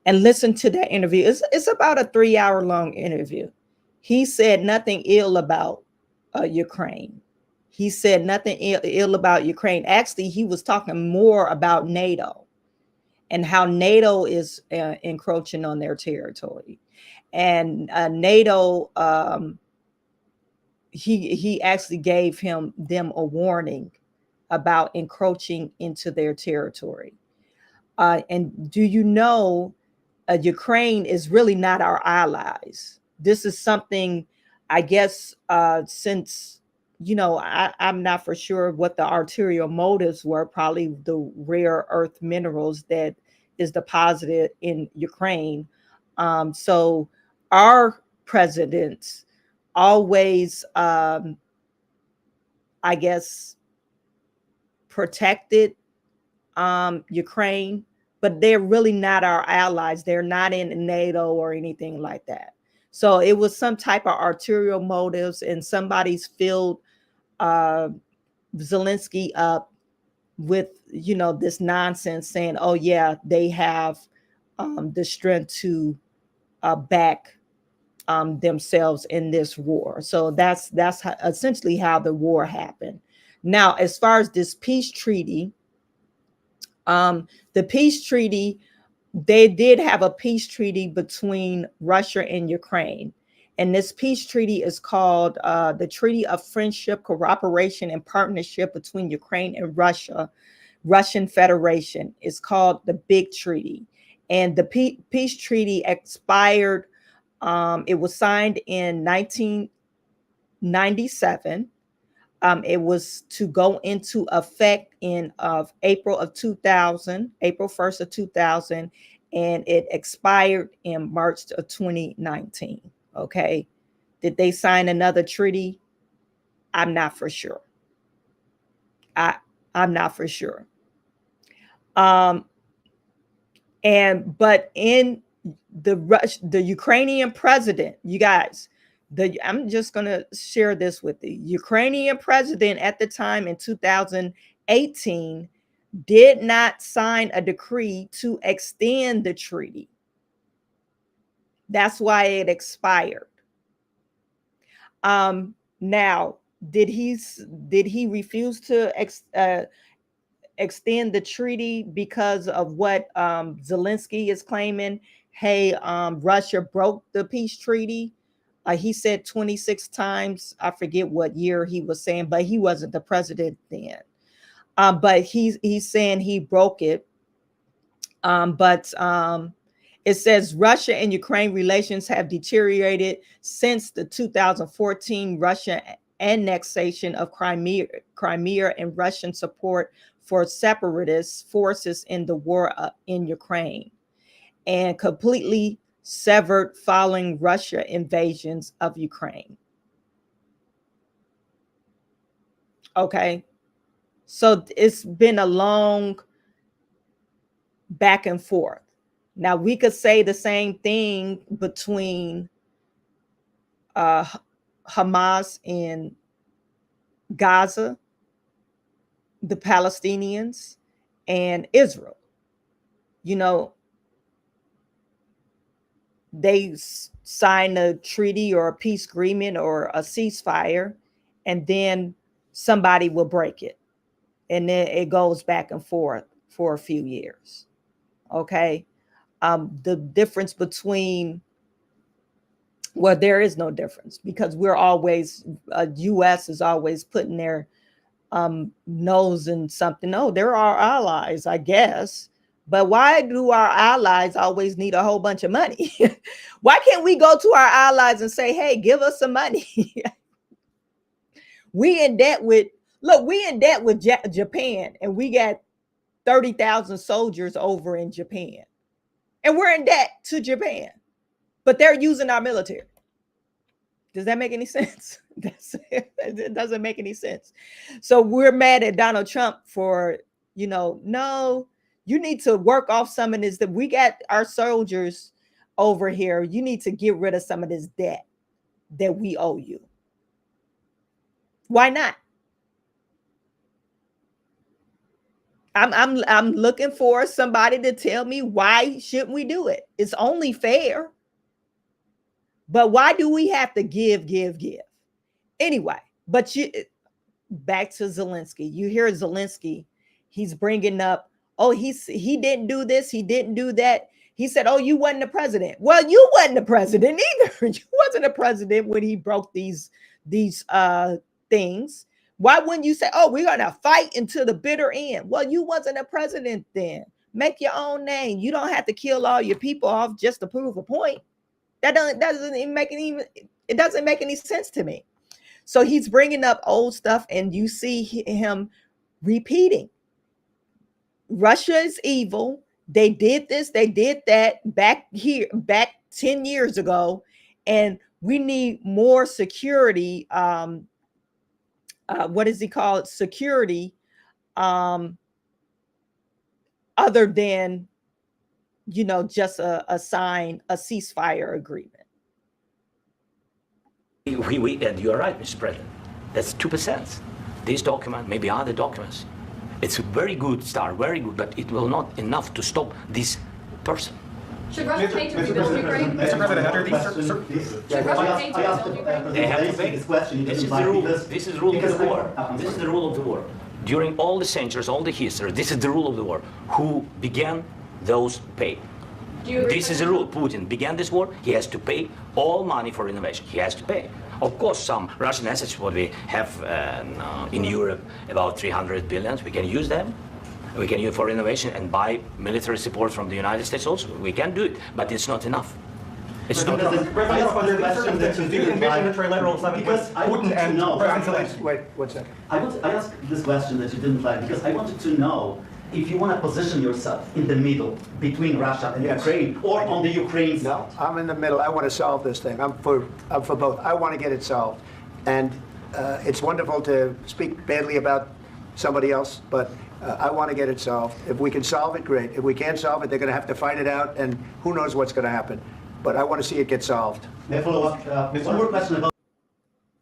And listen to that interview. It's about a 3-hour long interview. He said nothing ill about Ukraine. He said nothing ill about Ukraine. Actually, he was talking more about NATO. and how NATO is encroaching on their territory. And NATO, he actually gave them a warning about encroaching into their territory. And do you know, Ukraine is really not our allies. This is something, I guess, since, I'm not for sure what the arterial motives were, probably the rare earth minerals that is deposited in Ukraine. So our presidents always, I guess, protected Ukraine, but they're really not our allies. They're not in NATO or anything like that. So it was some type of arterial motives, and somebody's filled Zelensky up with, this nonsense saying, oh yeah, they have the strength to back themselves in this war. So that's essentially how the war happened. Now, as far as this peace treaty, the peace treaty, they did have a peace treaty between Russia and Ukraine. And this peace treaty is called the Treaty of Friendship, Cooperation, and Partnership between Ukraine and Russian Federation. It's called the Big Treaty. And the peace treaty expired. It was signed in 1997. It was to go into effect in April 1st of 2000, and it expired in March of 2019. Okay. Did they sign another treaty? I'm not for sure. I'm not for sure. But in the Ukrainian president, you guys, I'm just going to share this with you. Ukrainian president at the time in 2018 did not sign a decree to extend the treaty. That's why it expired. Now, did he refuse to extend the treaty because of what Zelensky is claiming? Hey, Russia broke the peace treaty. He said 26 times. I forget what year he was saying, but he wasn't the president then. But he's saying he broke it. It says Russia and Ukraine relations have deteriorated since the 2014 Russian annexation of Crimea and Russian support for separatist forces in the war in Ukraine, and completely severed following Russia invasions of Ukraine. Okay, so it's been a long back and forth. Now we could say the same thing between Hamas in Gaza, the Palestinians, and Israel. They sign a treaty or a peace agreement or a ceasefire, and then somebody will break it. And then it goes back and forth for a few years. Okay. The difference between, well, there is no difference, because we're always, U.S. is always putting their nose in something. Oh, they're our allies, I guess. But why do our allies always need a whole bunch of money? Why can't we go to our allies and say, hey, give us some money? We in debt with Japan, and we got 30,000 soldiers over in Japan. And we're in debt to Japan, but they're using our military. Does that make any sense? It doesn't make any sense. So we're mad at Donald Trump for, no, you need to work off some of this, that we got our soldiers over here. You need to get rid of some of this debt that we owe you. Why not? I'm looking for somebody to tell me, why shouldn't we do it? It's only fair. But why do we have to give? Anyway, but back to Zelensky. You hear Zelensky, he's bringing up, oh, he didn't do this, he didn't do that. He said, oh, you wasn't the president. Well, you wasn't the president either. You wasn't the president when he broke these things. Why wouldn't you say, oh, we're gonna fight until the bitter end? Well, you wasn't a president then. Make your own name. You don't have to kill all your people off just to prove a point. That doesn't even make it doesn't make any sense to me. So he's bringing up old stuff, and you see him repeating. Russia is evil. They did this, they did that back 10 years ago, and we need more security. What does he call it? Security, other than, just sign a ceasefire agreement. And you're right, Mr. President. That's 2%. This document, maybe other documents. It's a very good start, very good, but it will not enough to stop this person. Should Russia pay to rebuild Ukraine? Mr. President, under these Should Russia pay to rebuild Ukraine? They have to pay. This question. This is the rule. This is the rule of the war. This is the rule of the war. During all the centuries, all the history, this is the rule of the war. Who began, those pay. This is the rule. Putin began this war. He has to pay all money for innovation. He has to pay. Of course, some Russian assets, what we have in Europe, about 300 billion, we can use them. We can use for innovation and buy military support from the United States also. We can do it, but it's not enough. It's not enough. Do you envision a trilateral summit with Putin and President Zelensky? Wait 1 second. I asked this question that you didn't like because I wanted to know if you want to position yourself in the middle between Russia and Ukraine, or on the Ukraine's. No, I'm in the middle. I want to solve this thing. I'm for both. I want to get it solved, and it's wonderful to speak badly about somebody else, but I want to get it solved. If we can solve it, great. If we can't solve it, they're going to have to fight it out, and who knows what's going to happen. But I want to see it get solved. May I follow up? One more question about.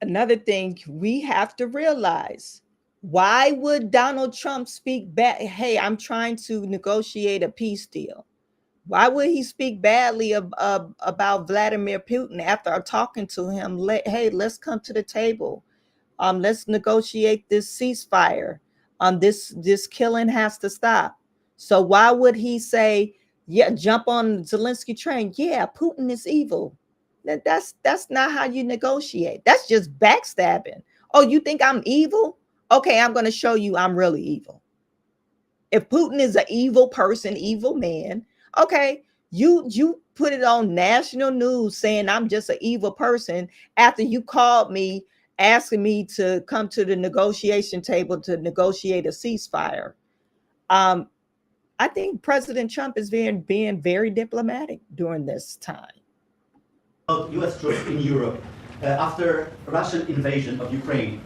Another thing we have to realize. Why would Donald Trump speak bad? Hey, I'm trying to negotiate a peace deal. Why would he speak badly about Vladimir Putin after talking to him? Hey, let's come to the table. Let's negotiate this ceasefire. This killing has to stop. So why would he say, yeah, jump on Zelensky train? Yeah, Putin is evil. That's not how you negotiate. That's just backstabbing. Oh, you think I'm evil? Okay, I'm going to show you I'm really evil. If Putin is an evil person, evil man, okay, you put it on national news saying I'm just an evil person after you called me asking me to come to the negotiation table to negotiate a ceasefire. I think President Trump is being very diplomatic during this time. U.S. troops in Europe. After Russian invasion of Ukraine,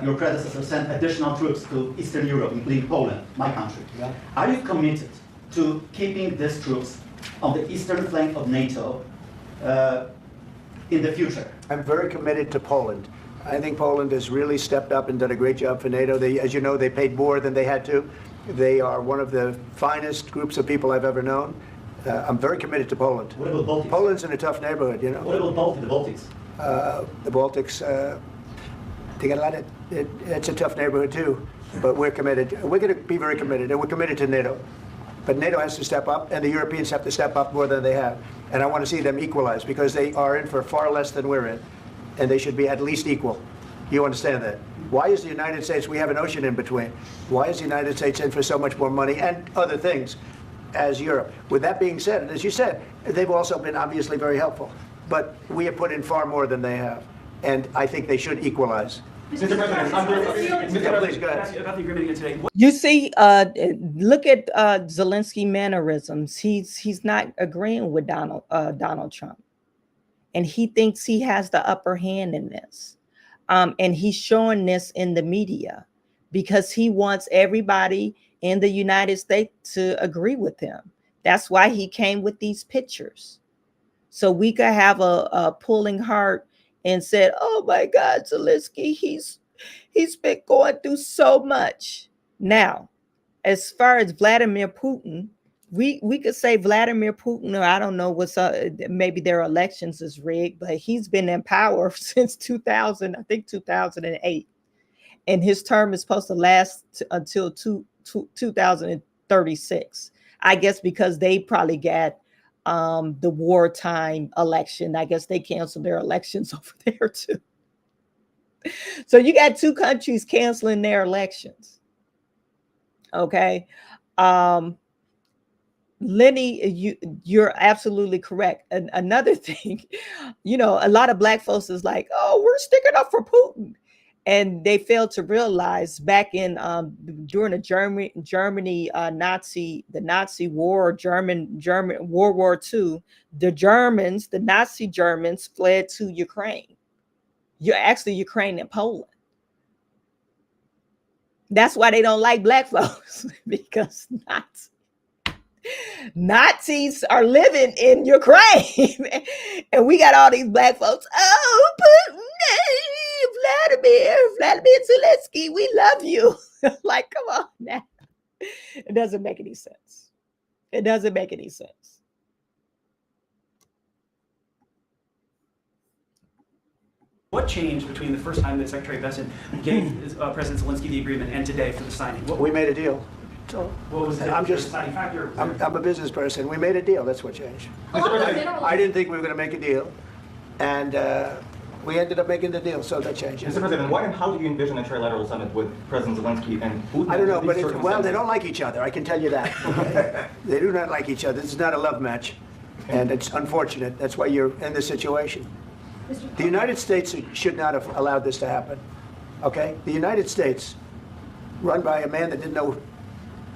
your predecessor sent additional troops to Eastern Europe, including Poland, my country. Yeah. Are you committed to keeping these troops on the eastern flank of NATO in the future? I'm very committed to Poland. I think Poland has really stepped up and done a great job for NATO. As you know, they paid more than they had to. They are one of the finest groups of people I've ever known. I'm very committed to Poland. What about Baltics? Poland's in a tough neighborhood, you know. What about the Baltics? The Baltics, they got a lot of, it's a tough neighborhood too, but we're committed. We're going to be very committed, and we're committed to NATO. But NATO has to step up, and the Europeans have to step up more than they have. And I want to see them equalize, because they are in for far less than we're in, and they should be at least equal. You understand that? Why is the United States, we have an ocean in between, why is the United States in for so much more money and other things as Europe? With that being said, and as you said, they've also been obviously very helpful, but we have put in far more than they have, and I think they should equalize. Mr. President, Please go ahead. About the agreement again today. You see, look at Zelensky mannerisms. He's not agreeing with Donald Trump, and he thinks he has the upper hand in this. And he's showing this in the media because he wants everybody in the United States to agree with him. That's why he came with these pictures, so we could have a pulling heart and said, "Oh my God, Zelensky, he's been going through so much." Now, as far as Vladimir Putin, we could say Vladimir Putin, or I don't know what's maybe their elections is rigged, but he's been in power since 2008, and his term is supposed to last until 2022. 36. I guess because they probably got the wartime election. I guess they canceled their elections over there too. So you got two countries canceling their elections. Okay. Lenny, you're absolutely correct. And another thing, a lot of Black folks is like, oh, we're sticking up for Putin. And they failed to realize back in during the Germany Nazi war, German World War II, the Nazi Germans fled to Ukraine. You're actually Ukraine and Poland. That's why they don't like Black folks, because Nazis are living in Ukraine. And we got all these Black folks. Oh, Putin, Vladimir Zelensky, we love you. Like, come on now. It doesn't make any sense. It doesn't make any sense. What changed between the first time that Secretary Bessent gave President Zelensky the agreement and today for the signing? We made a deal. So What was the deciding factor? I'm a business person. We made a deal. That's what changed. I didn't think we were going to make a deal, and we ended up making the deal. So that changed. Mr. President, why and how do you envision a trilateral summit with President Zelensky and Putin? I don't know, but they don't like each other. I can tell you that. Okay? They do not like each other. This is not a love match, and it's unfortunate. That's why you're in this situation. The United States should not have allowed this to happen. Okay? The United States, run by a man that didn't know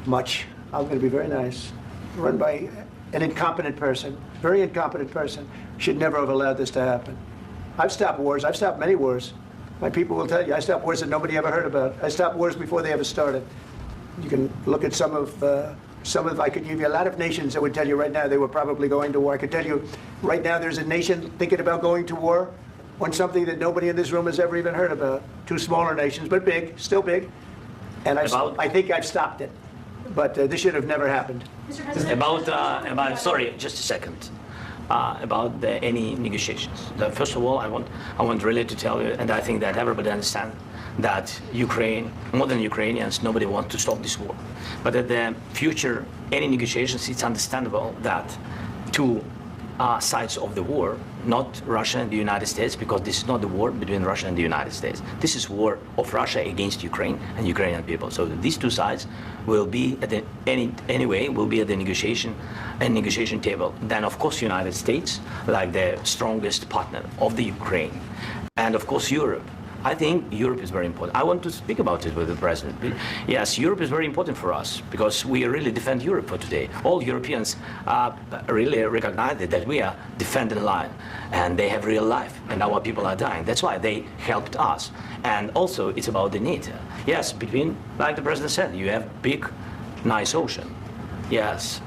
much. I'm going to be very nice. Run by an incompetent person, very incompetent person, should never have allowed this to happen. I've stopped wars. I've stopped many wars. My people will tell you, I stopped wars that nobody ever heard about. I stopped wars before they ever started. You can look at some of, I could give you a lot of nations that would tell you right now they were probably going to war. I could tell you right now there's a nation thinking about going to war on something that nobody in this room has ever even heard about. Two smaller nations, but big, still big. And I think I've stopped it. But this should have never happened. Sorry, just a second. About any negotiations. First of all, I want really to tell you, and I think that everybody understands that Ukraine, more than Ukrainians, nobody wants to stop this war. But at the future, any negotiations, it's understandable that two sides of the war, not Russia and the United States, because this is not the war between Russia and the United States. This is war of Russia against Ukraine and Ukrainian people. So these two sides will be at the will be at the negotiation table. Then of course United States, like the strongest partner of the Ukraine, and of course Europe. I think Europe is very important. I want to speak about it with the president. Yes, Europe is very important for us because we really defend Europe for today. All Europeans really recognize that we are defending the line, and they have real life, and our people are dying. That's why they helped us. And also, it's about the need. Yes, between, like the president said, you have big, nice ocean. Yes,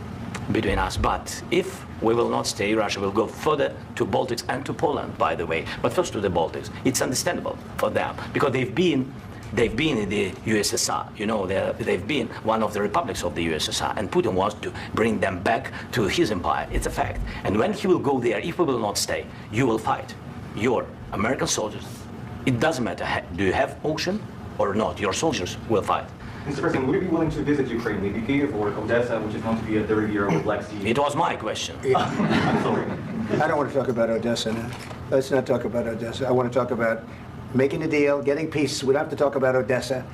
between us. But if we will not stay, Russia will go further to Baltics and to Poland, by the way. But first to the Baltics. It's understandable for them because they've been in the USSR. You know, they've been one of the republics of the USSR, and Putin wants to bring them back to his empire. It's a fact. And when he will go there, if we will not stay, you will fight. Your American soldiers. It doesn't matter. Do you have ocean or not? Your soldiers will fight. Mr. President, would you be willing to visit Ukraine, maybe Kyiv or Odessa, which is known to be a dirty area of the Black Sea? It was my question. I'm sorry. I don't want to talk about Odessa now. Let's not talk about Odessa. I want to talk about making a deal, getting peace. We don't have to talk about Odessa,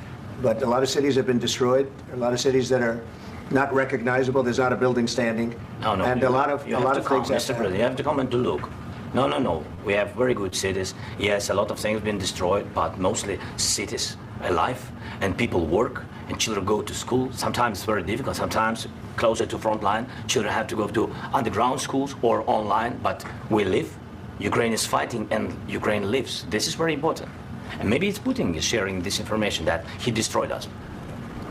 but a lot of cities have been destroyed. A lot of cities that are not recognizable. There's not a building standing. No. And a lot of things. Mr. President, you have to come and to look. No. We have very good cities. Yes, a lot of things have been destroyed, but mostly cities alive, and people work, and children go to school. Sometimes it's very difficult, sometimes closer to front line. Children have to go to underground schools or online, but we live. Ukraine is fighting and Ukraine lives. This is very important. And maybe it's Putin is sharing this information that he destroyed us.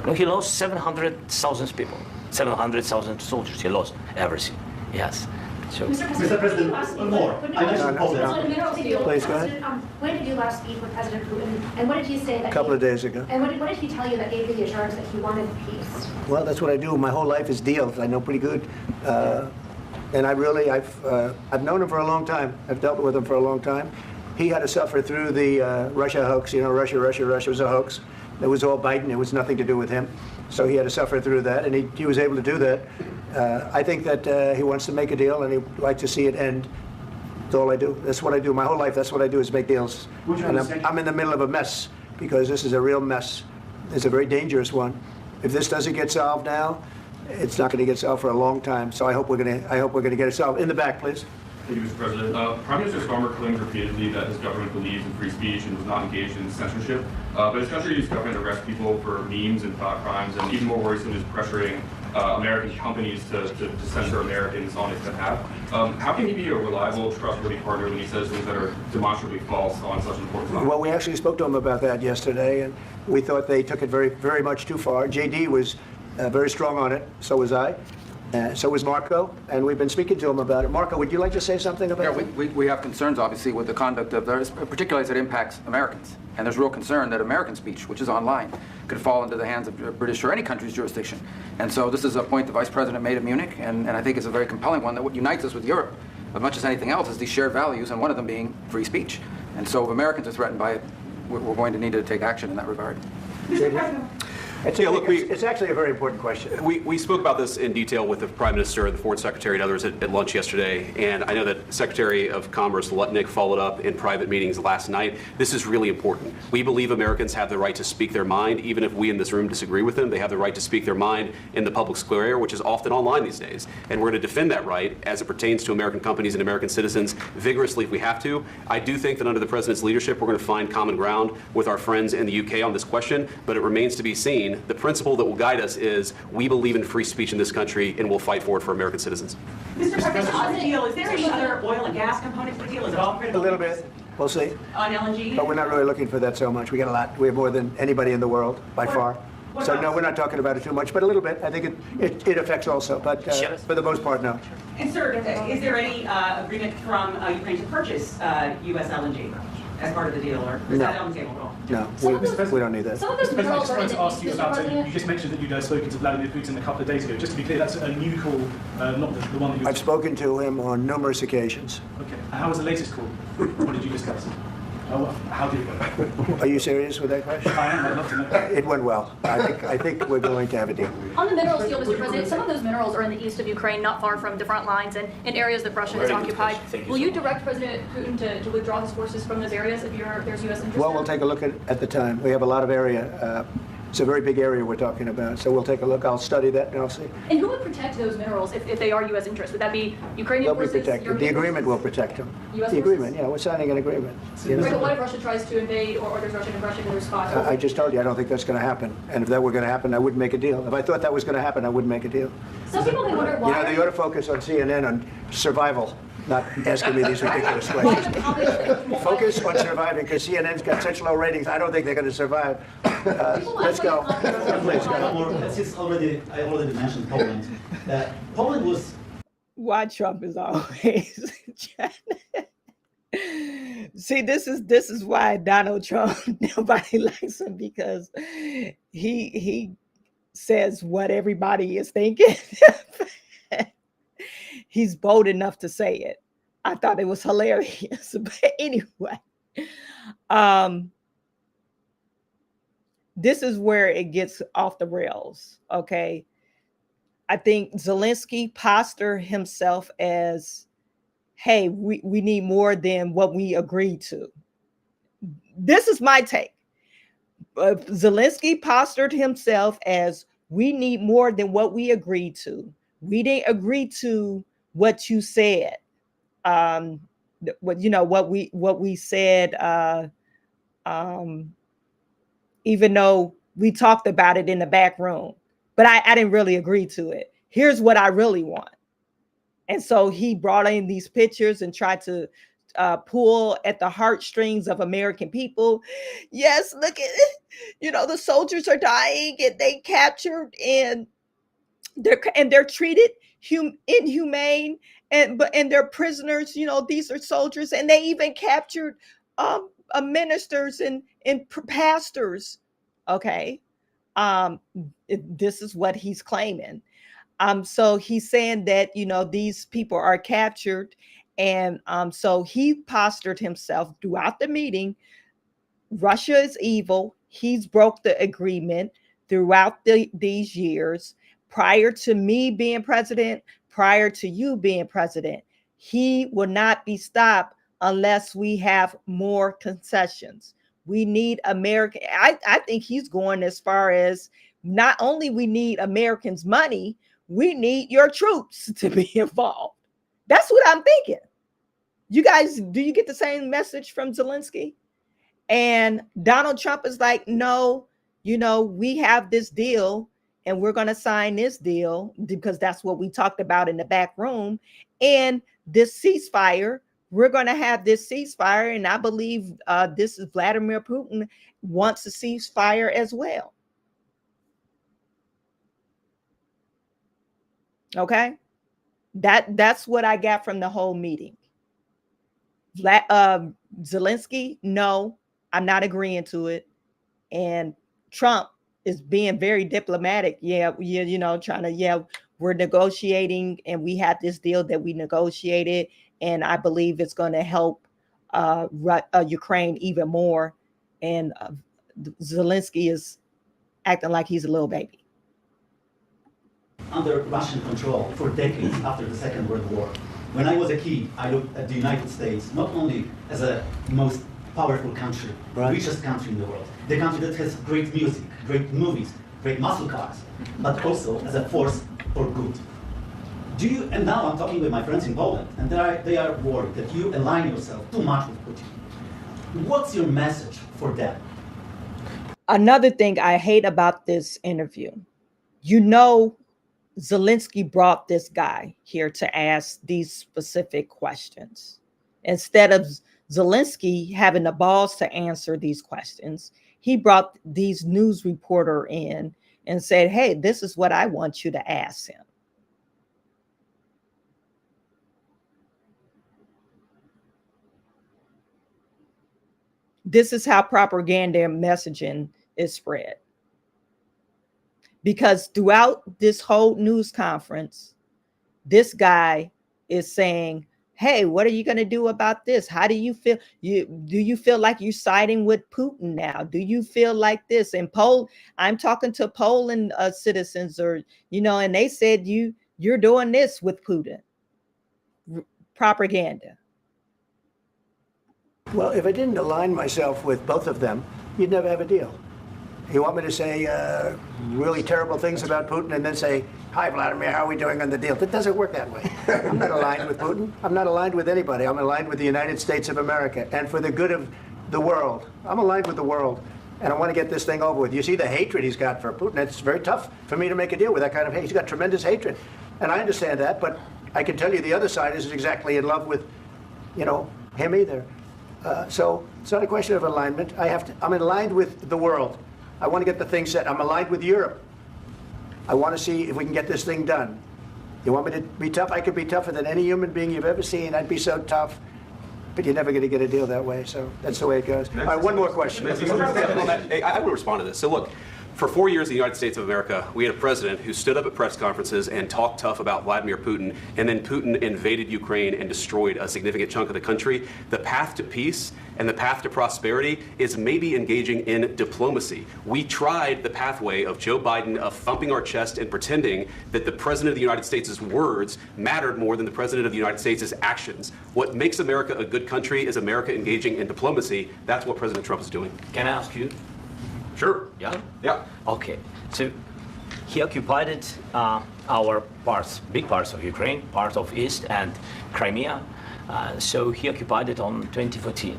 No, he lost 700,000 people, 700,000 soldiers. He lost everything. Yes. So, Mr. President, more. I mentioned Please go ahead. When did you last speak with President Putin, and what did he say? A couple of days ago. And what did he tell you that gave you the assurance that he wanted peace? Well, that's what I do. My whole life is deals. I know pretty good. And I've known him for a long time. I've dealt with him for a long time. He had to suffer through the Russia hoax. You know, Russia was a hoax. It was all Biden. It was nothing to do with him. So he had to suffer through that, and he was able to do that. I think that he wants to make a deal, and he'd like to see it end. That's all I do. That's what I do. My whole life, that's what I do, is make deals. And I'm in the middle of a mess, because this is a real mess. It's a very dangerous one. If this doesn't get solved now, it's not going to get solved for a long time. So I hope we're going to get it solved. In the back, please. Thank you, Mr. President. Prime Minister Starmer claimed repeatedly that his government believes in free speech and was not engaged in censorship. But his country used government to arrest people for memes and thought crimes, and even more worrisome is pressuring American companies to censor Americans on his behalf. How can he be a reliable, trustworthy partner when he says things that are demonstrably false on such important topics? Well, we actually spoke to him about that yesterday, and we thought they took it very, very much too far. JD was very strong on it. So was I. So was Marco, and we've been speaking to him about it. Marco, would you like to say something about that? Yeah, we have concerns, obviously, with the conduct of theirs, particularly as it impacts Americans. And there's real concern that American speech, which is online, could fall into the hands of British or any country's jurisdiction. And so this is a point the Vice President made at Munich, and I think it's a very compelling one, that what unites us with Europe, as much as anything else, is these shared values, and one of them being free speech. And so if Americans are threatened by it, we're going to need to take action in that regard. Mr. President. It's actually a very important question. We spoke about this in detail with the Prime Minister, the Foreign Secretary, and others at lunch yesterday, and I know that Secretary of Commerce Lutnick followed up in private meetings last night. This is really important. We believe Americans have the right to speak their mind, even if we in this room disagree with them. They have the right to speak their mind in the public square, which is often online these days, and we're going to defend that right as it pertains to American companies and American citizens vigorously if we have to. I do think that under the President's leadership, we're going to find common ground with our friends in the UK on this question, but it remains to be seen. The principle that will guide us is we believe in free speech in this country, and we'll fight for it for American citizens. Mr. President, on the deal, is there any other oil and gas component to the deal? Is it all critical? A little bit. We'll see. On LNG? But we're not really looking for that so much. We got a lot. We have more than anybody in the world, by far. So no, we're not talking about it too much, but a little bit. I think it affects also, but for the most part, no. And sir, is there any agreement from Ukraine to purchase U.S. LNG as part of the deal, or is that on the table at all? No, we don't need that. Some of those minerals I just want to ask you about, you just mentioned that you'd spoken to Vladimir Putin a couple of days ago. Just to be clear, that's a new call, not the one that you... I've spoken to him on numerous occasions. Okay. And how was the latest call? What did you discuss? How did it go? Are you serious with that question? I am. I'd love to know. It went well. I think we're going to have a deal. On the minerals deal, Mr. President, some of those minerals are in the east of Ukraine, not far from the front lines and in areas that Russia has occupied. Will you direct President Putin to withdraw his forces from those areas if there's U.S. interest? Well, we'll take a look at the time. We have a lot of area. It's a very big area we're talking about, so we'll take a look. I'll study that and I'll see. And who would protect those minerals if they are U.S. interests? Would that be Ukrainian forces? They'll be protected. The agreement will protect them. US the agreement, yeah, we're signing an agreement. Right, but what if Russia tries to invade or there's Russian aggression in response? I just told you I don't think that's going to happen. And if that were going to happen, I wouldn't make a deal. If I thought that was going to happen, I wouldn't make a deal. Some people may wonder why. You know, they ought to focus on CNN on survival, not asking me these ridiculous questions. Focus on surviving, because CNN's got such low ratings. I don't think they're going to survive. Let's go. Please go. Since I already mentioned Poland. Poland was... Why Trump is always... See, this is why Donald Trump, nobody likes him, because he says what everybody is thinking. He's bold enough to say it. I thought it was hilarious. But anyway, this is where it gets off the rails, okay? I think Zelensky postured himself as, hey, we need more than what we agreed to. This is my take. Zelensky postured himself as, we need more than what we agreed to. We didn't agree to what you said. What we said, even though we talked about it in the back room, but I didn't really agree to it. Here's what I really want. And so he brought in these pictures and tried to pull at the heartstrings of American people. Yes, look at it. The soldiers are dying and they captured and they're treated inhumane, and they're prisoners. These are soldiers, and they even captured ministers and pastors. Okay, this is what he's claiming. So he's saying that these people are captured, and so he postured himself throughout the meeting. Russia is evil. He's broke the agreement. throughout these years, prior to me being president, prior to you being president, he will not be stopped unless we have more concessions. We need American. I think he's going as far as not only we need Americans' money, we need your troops to be involved. That's what I'm thinking. You guys, do you get the same message from Zelensky? And Donald Trump is like, no, we have this deal and we're going to sign this deal because that's what we talked about in the back room. And this ceasefire, we're going to have this ceasefire. And I believe this is Vladimir Putin wants a ceasefire as well. Okay. That's what I got from the whole meeting. Zelensky, no, I'm not agreeing to it. And Trump is being very diplomatic. Trying to, we're negotiating and we had this deal that we negotiated. And I believe it's going to help Ukraine even more. And Zelensky is acting like he's a little baby. Under Russian control for decades after the Second World War. When I was a kid, I looked at the United States not only as a most powerful country, richest country in the world, the country that has great music, great movies, great muscle cars, but also as a force for good. And now I'm talking with my friends in Poland, and they are worried that you align yourself too much with Putin. What's your message for them? Another thing I hate about this interview, Zelensky brought this guy here to ask these specific questions. Instead of Zelensky having the balls to answer these questions, he brought these news reporter in and said, hey, this is what I want you to ask him. This is how propaganda and messaging is spread. Because throughout this whole news conference, this guy is saying, hey, what are you going to do about this? How do you feel? Do you feel like you're siding with Putin now? Do you feel like this? And I'm talking to Poland citizens, and they said you're doing this with Putin. Propaganda. Well, if I didn't align myself with both of them, you'd never have a deal. You want me to say really terrible things about Putin and then say, hi, Vladimir, how are we doing on the deal? It doesn't work that way. I'm not aligned with Putin. I'm not aligned with anybody. I'm aligned with the United States of America. And for the good of the world, I'm aligned with the world. And I want to get this thing over with. You see the hatred he's got for Putin. It's very tough for me to make a deal with that kind of hate. He's got tremendous hatred. And I understand that, but I can tell you the other side isn't exactly in love with, him either. So it's not a question of alignment. I'm aligned with the world. I want to get the thing set. I'm aligned with Europe. I want to see if we can get this thing done. You want me to be tough? I could be tougher than any human being you've ever seen. I'd be so tough. But you're never going to get a deal that way. So that's the way it goes. All right, one more question. I will respond to this. So look, for 4 years in the United States of America, we had a president who stood up at press conferences and talked tough about Vladimir Putin, and then Putin invaded Ukraine and destroyed a significant chunk of the country. The path to peace and the path to prosperity is maybe engaging in diplomacy. We tried the pathway of Joe Biden of thumping our chest and pretending that the President of the United States' words mattered more than the President of the United States' actions. What makes America a good country is America engaging in diplomacy. That's what President Trump is doing. Can I ask you? Sure. Yeah? Yeah. Okay. So he occupied our parts, big parts of Ukraine, part of East and Crimea. So he occupied it on 2014.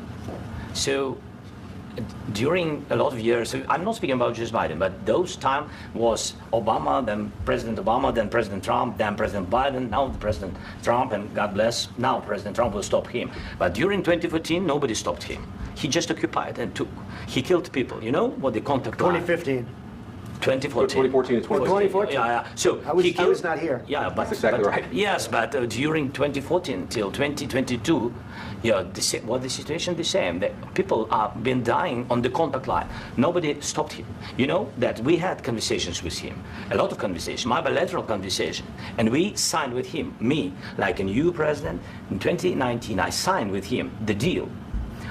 So during a lot of years, so I'm not speaking about just Biden, but those time was Obama, then President Obama, then President Trump, then President Biden, now the President Trump, and God bless, now President Trump will stop him. But during 2014, nobody stopped him. He just occupied and took. He killed people. You know what the contact 2015. 2014. 2014 and 2014. Yeah. So I was not here. Yeah, but that's exactly right. Yes, but during 2014 till 2022, the situation the same. The people have been dying on the contact line. Nobody stopped him. You know that we had conversations with him, a lot of conversations, my bilateral conversation, and we signed with him. Me, like a new president, in 2019, I signed with him the deal.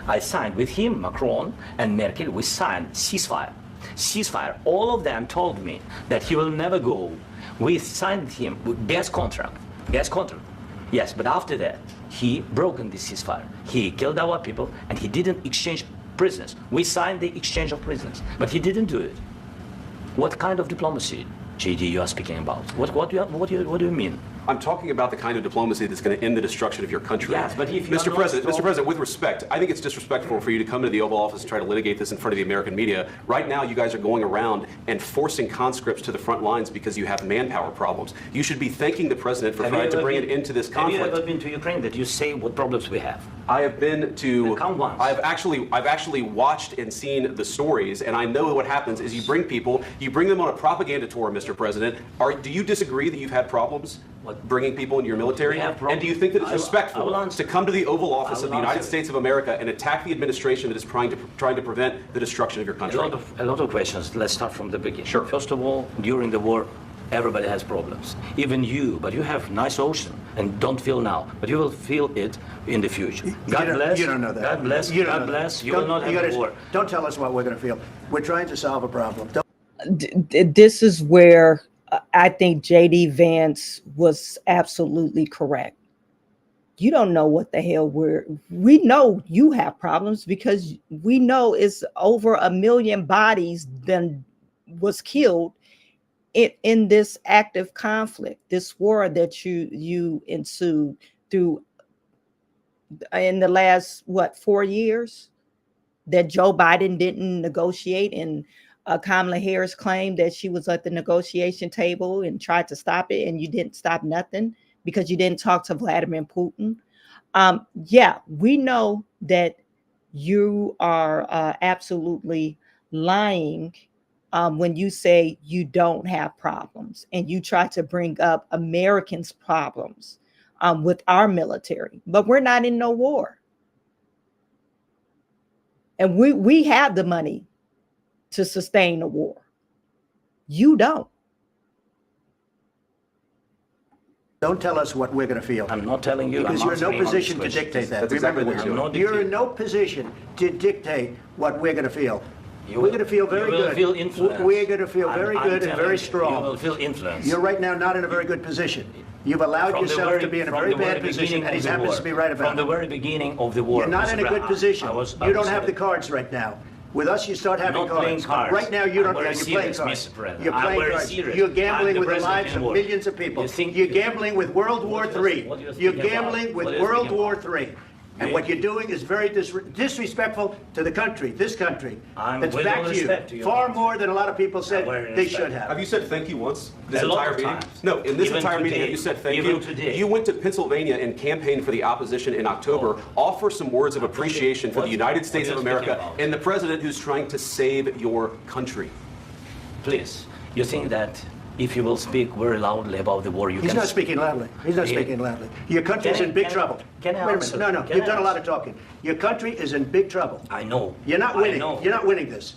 I signed with him, Macron and Merkel. We signed ceasefire. ceasefire. All of them told me that he will never go. We signed him with gas contract. Yes, but after that, he broken the ceasefire. He killed our people, and he didn't exchange prisoners. We signed the exchange of prisoners, but he didn't do it. What kind of diplomacy, JD, you are speaking about? What do you mean? I'm talking about the kind of diplomacy that's going to end the destruction of your country. Yes, but if Mr. President, with respect, I think it's disrespectful for you to come to the Oval Office and try to litigate this in front of the American media. Right now, you guys are going around and forcing conscripts to the front lines because you have manpower problems. You should be thanking the President for trying to bring it into this conflict. Have you ever been to Ukraine that you say what problems we have? I have been to. Count once. I've actually watched and seen the stories, and I know what happens is you bring them on a propaganda tour, Mr. President. Do you disagree that you've had problems bringing people into your military? And do you think that it's respectful to come to the Oval Office of the United States of America and attack the administration that is trying to prevent the destruction of your country? A lot of questions. Let's start from the beginning. Sure. First of all, during the war, everybody has problems. Even you, but you have nice ocean and don't feel now, but you will feel it in the future. God bless. You don't know that. God bless. You don't God know bless. that. You will not have war. Don't tell us what we're going to feel. We're trying to solve a problem. This is where I think JD Vance was absolutely correct. You don't know what the hell we know you have problems because we know it's over 1 million bodies than was killed in this active conflict, this war that you ensued through in the last 4 years that Joe Biden didn't negotiate, and Kamala Harris claimed that she was at the negotiation table and tried to stop it, and you didn't stop nothing because you didn't talk to Vladimir Putin. Yeah, we know that you are absolutely lying when you say you don't have problems and you try to bring up Americans' problems with our military, but we're not in no war. And we have the money to sustain a war. You don't. Don't tell us what we're going to feel. I'm not telling you. Because you're in no position to dictate that. Remember this. You're in no position to dictate what we're going to feel. We're going to feel very good. Feel influenced. We're going to feel very good and very strong. You will feel influence. You're right now not in a very good position. You've allowed yourself to be in a very bad position, and he happens to be right about it. From the very beginning of the war. You're not in a good position. You don't have the cards right now. With us, you start having cards. Right now, you don't. You're playing cards. You're playing cards. You're gambling with the lives of millions of people. You're gambling with World War III. You're gambling with World War III. And what you're doing is very disrespectful to the country, this country, that's backed you far more than a lot of people said they should have. Have you said thank you once this entire meeting? No, in this entire meeting, have you said thank you? You went to Pennsylvania and campaigned for the opposition in October. Offer some words of appreciation for the United States of America and the president who's trying to save your country. Please, you think that if you will speak very loudly about the war, He's not speaking loudly. He's not speaking loudly. Your country's in big trouble. Can I answer? No, you've done a lot of talking. Your country is in big trouble. I know. You're not winning. You're not winning this.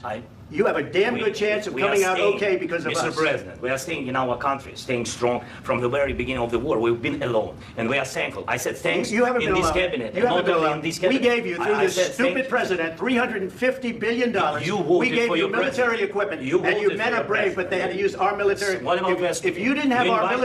You have a damn good chance of coming out okay because of us. Mr. President, we are staying in our country, staying strong from the very beginning of the war. We've been alone, and we are thankful. I said thanks you haven't in been this alone. cabinet. You haven't been alone. We gave you, through this stupid president, $350 billion. We gave you military equipment, and your men are brave, but they had to use our military. If you didn't have our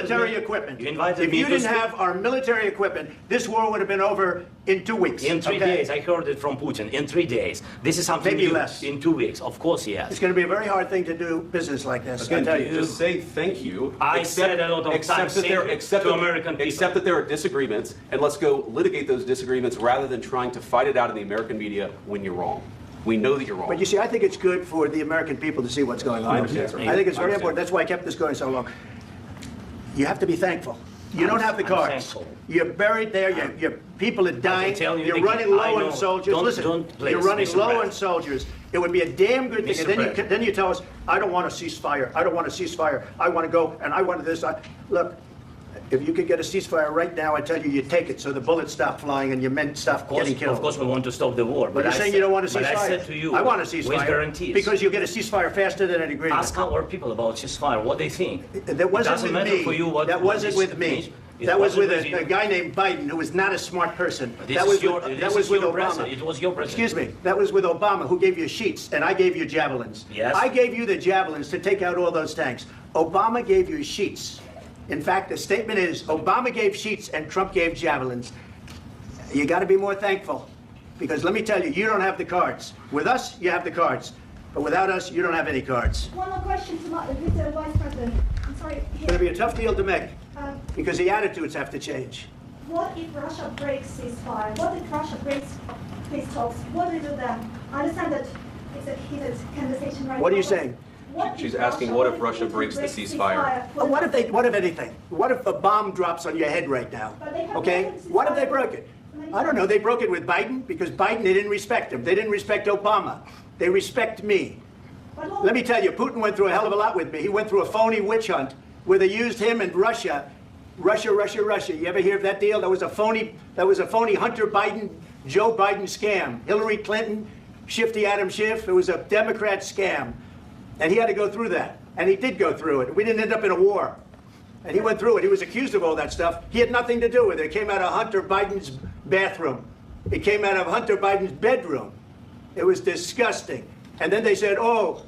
military equipment, this war would have been over in 2 weeks. In 3 days, I heard it from Putin. In 3 days, this is something maybe new. Less. In 2 weeks, of course, yes. It's going to be a very hard thing to do business like this. Again, just say thank you. I said a lot of times to American people. Except that there are disagreements, and let's go litigate those disagreements rather than trying to fight it out in the American media when you're wrong. We know that you're wrong. But you see, I think it's good for the American people to see what's going on. I think it's very important. That's why I kept this going so long. You have to be thankful. You don't have the cards. You're buried there. Your people are dying. You're running low on soldiers. Listen, you're running low on soldiers. It would be a damn good thing. And then you tell us, I don't want a ceasefire. I don't want a ceasefire. I want to go and I want this. Look, if you could get a ceasefire right now, I tell you, you take it so the bullets stop flying and your men stop getting killed. Of course, we want to stop the war. But you're saying you don't want a ceasefire. But I said to you, I want a ceasefire. with guarantees. Because you get a ceasefire faster than an agreement. Ask our people about ceasefire, what they think. That wasn't with me. For you what that wasn't with me. That was with a guy named Biden, who was not a smart person. That was with Obama. It was your president. Excuse me. That was with Obama, who gave you sheets, and I gave you javelins. Yes. I gave you the javelins to take out all those tanks. Obama gave you sheets. In fact, the statement is Obama gave sheets and Trump gave javelins. You got to be more thankful, because let me tell you, you don't have the cards. With us, you have the cards, but without us, you don't have any cards. One more question to Mr. Vice President. I'm sorry. It's going to be a tough deal to make, because the attitudes have to change. What if Russia breaks ceasefire? What if Russia breaks peace talks? What do we do then? I understand that it's a heated conversation right now. What are you saying? She's asking, what if Russia breaks the ceasefire? What if anything? What if a bomb drops on your head right now? Okay? What if they broke it? I don't know. They broke it with Biden, because Biden, they didn't respect him. They didn't respect Obama. They respect me. Let me tell you, Putin went through a hell of a lot with me. He went through a phony witch hunt where they used him and Russia. You ever hear of that deal? That was a phony Hunter Biden, Joe Biden scam. Hillary Clinton, Shifty Adam Schiff. It was a Democrat scam. And he had to go through that. And he did go through it. We didn't end up in a war. And he went through it. He was accused of all that stuff. He had nothing to do with it. It came out of Hunter Biden's bathroom. It came out of Hunter Biden's bedroom. It was disgusting. And then they said, oh,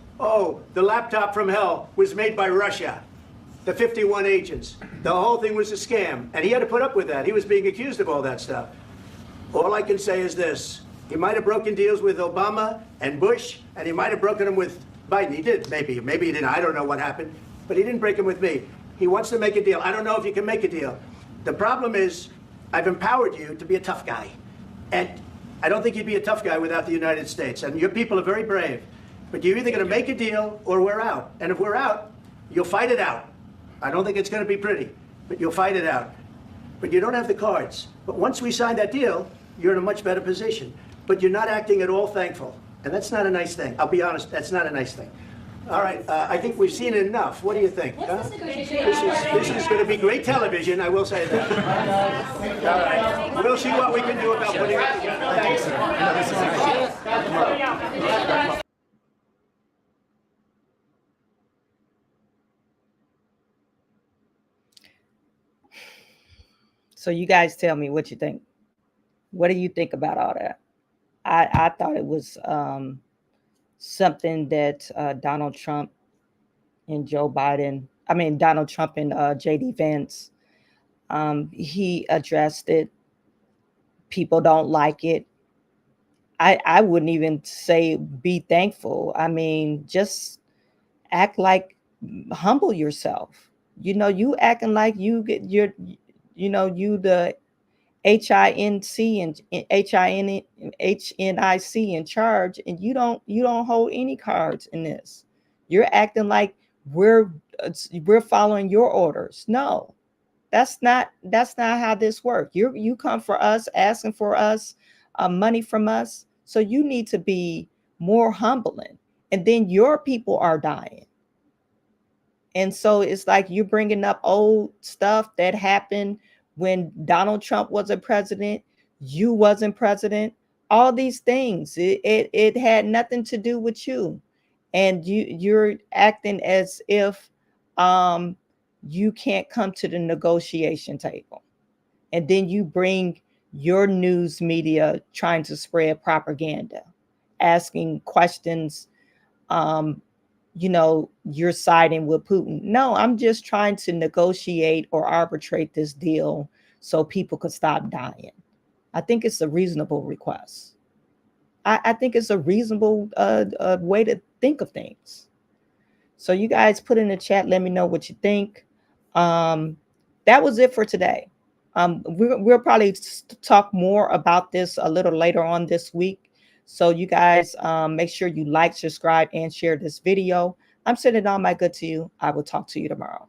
the laptop from hell was made by Russia. The 51 agents. The whole thing was a scam. And he had to put up with that. He was being accused of all that stuff. All I can say is this. He might have broken deals with Obama and Bush, and he might have broken them with Biden. He did, maybe he didn't. I don't know what happened. But he didn't break them with me. He wants to make a deal. I don't know if you can make a deal. The problem is, I've empowered you to be a tough guy. And I don't think you'd be a tough guy without the United States. And your people are very brave. But you're either going to make a deal or we're out. And if we're out, you'll fight it out. I don't think it's going to be pretty, but you'll fight it out. But you don't have the cards. But once we sign that deal, you're in a much better position. But you're not acting at all thankful. And that's not a nice thing. I'll be honest, that's not a nice thing. All right, I think we've seen enough. What do you think? What's this negotiation? This is going to be great television, I will say that. All right. We'll see what we can do about putting it together. Thanks. So you guys tell me what you think. What do you think about all that? I thought it was something that Donald Trump and Donald Trump and J.D. Vance, he addressed it. People don't like it. I wouldn't even say be thankful. I mean, just act like, humble yourself. You know, you acting like you get your, you know, you the HINC and HNIC in charge, and you don't hold any cards in this. You're acting like we're following your orders. No, that's not how this works. You come for us, asking for us money from us, so you need to be more humbling. And then your people are dying. And so it's like you're bringing up old stuff that happened when Donald Trump wasn't president, you wasn't president, all these things. It had nothing to do with you. And you're acting as if you can't come to the negotiation table. And then you bring your news media trying to spread propaganda, asking questions, you know, you're siding with Putin. No, I'm just trying to negotiate or arbitrate this deal so people could stop dying. I think it's a reasonable request. I think it's a reasonable way to think of things. So you guys put in the chat, let me know what you think. That was it for today. We'll probably talk more about this a little later on this week. So you guys make sure you like, subscribe, and share this video. I'm sending all my good to you. I will talk to you tomorrow.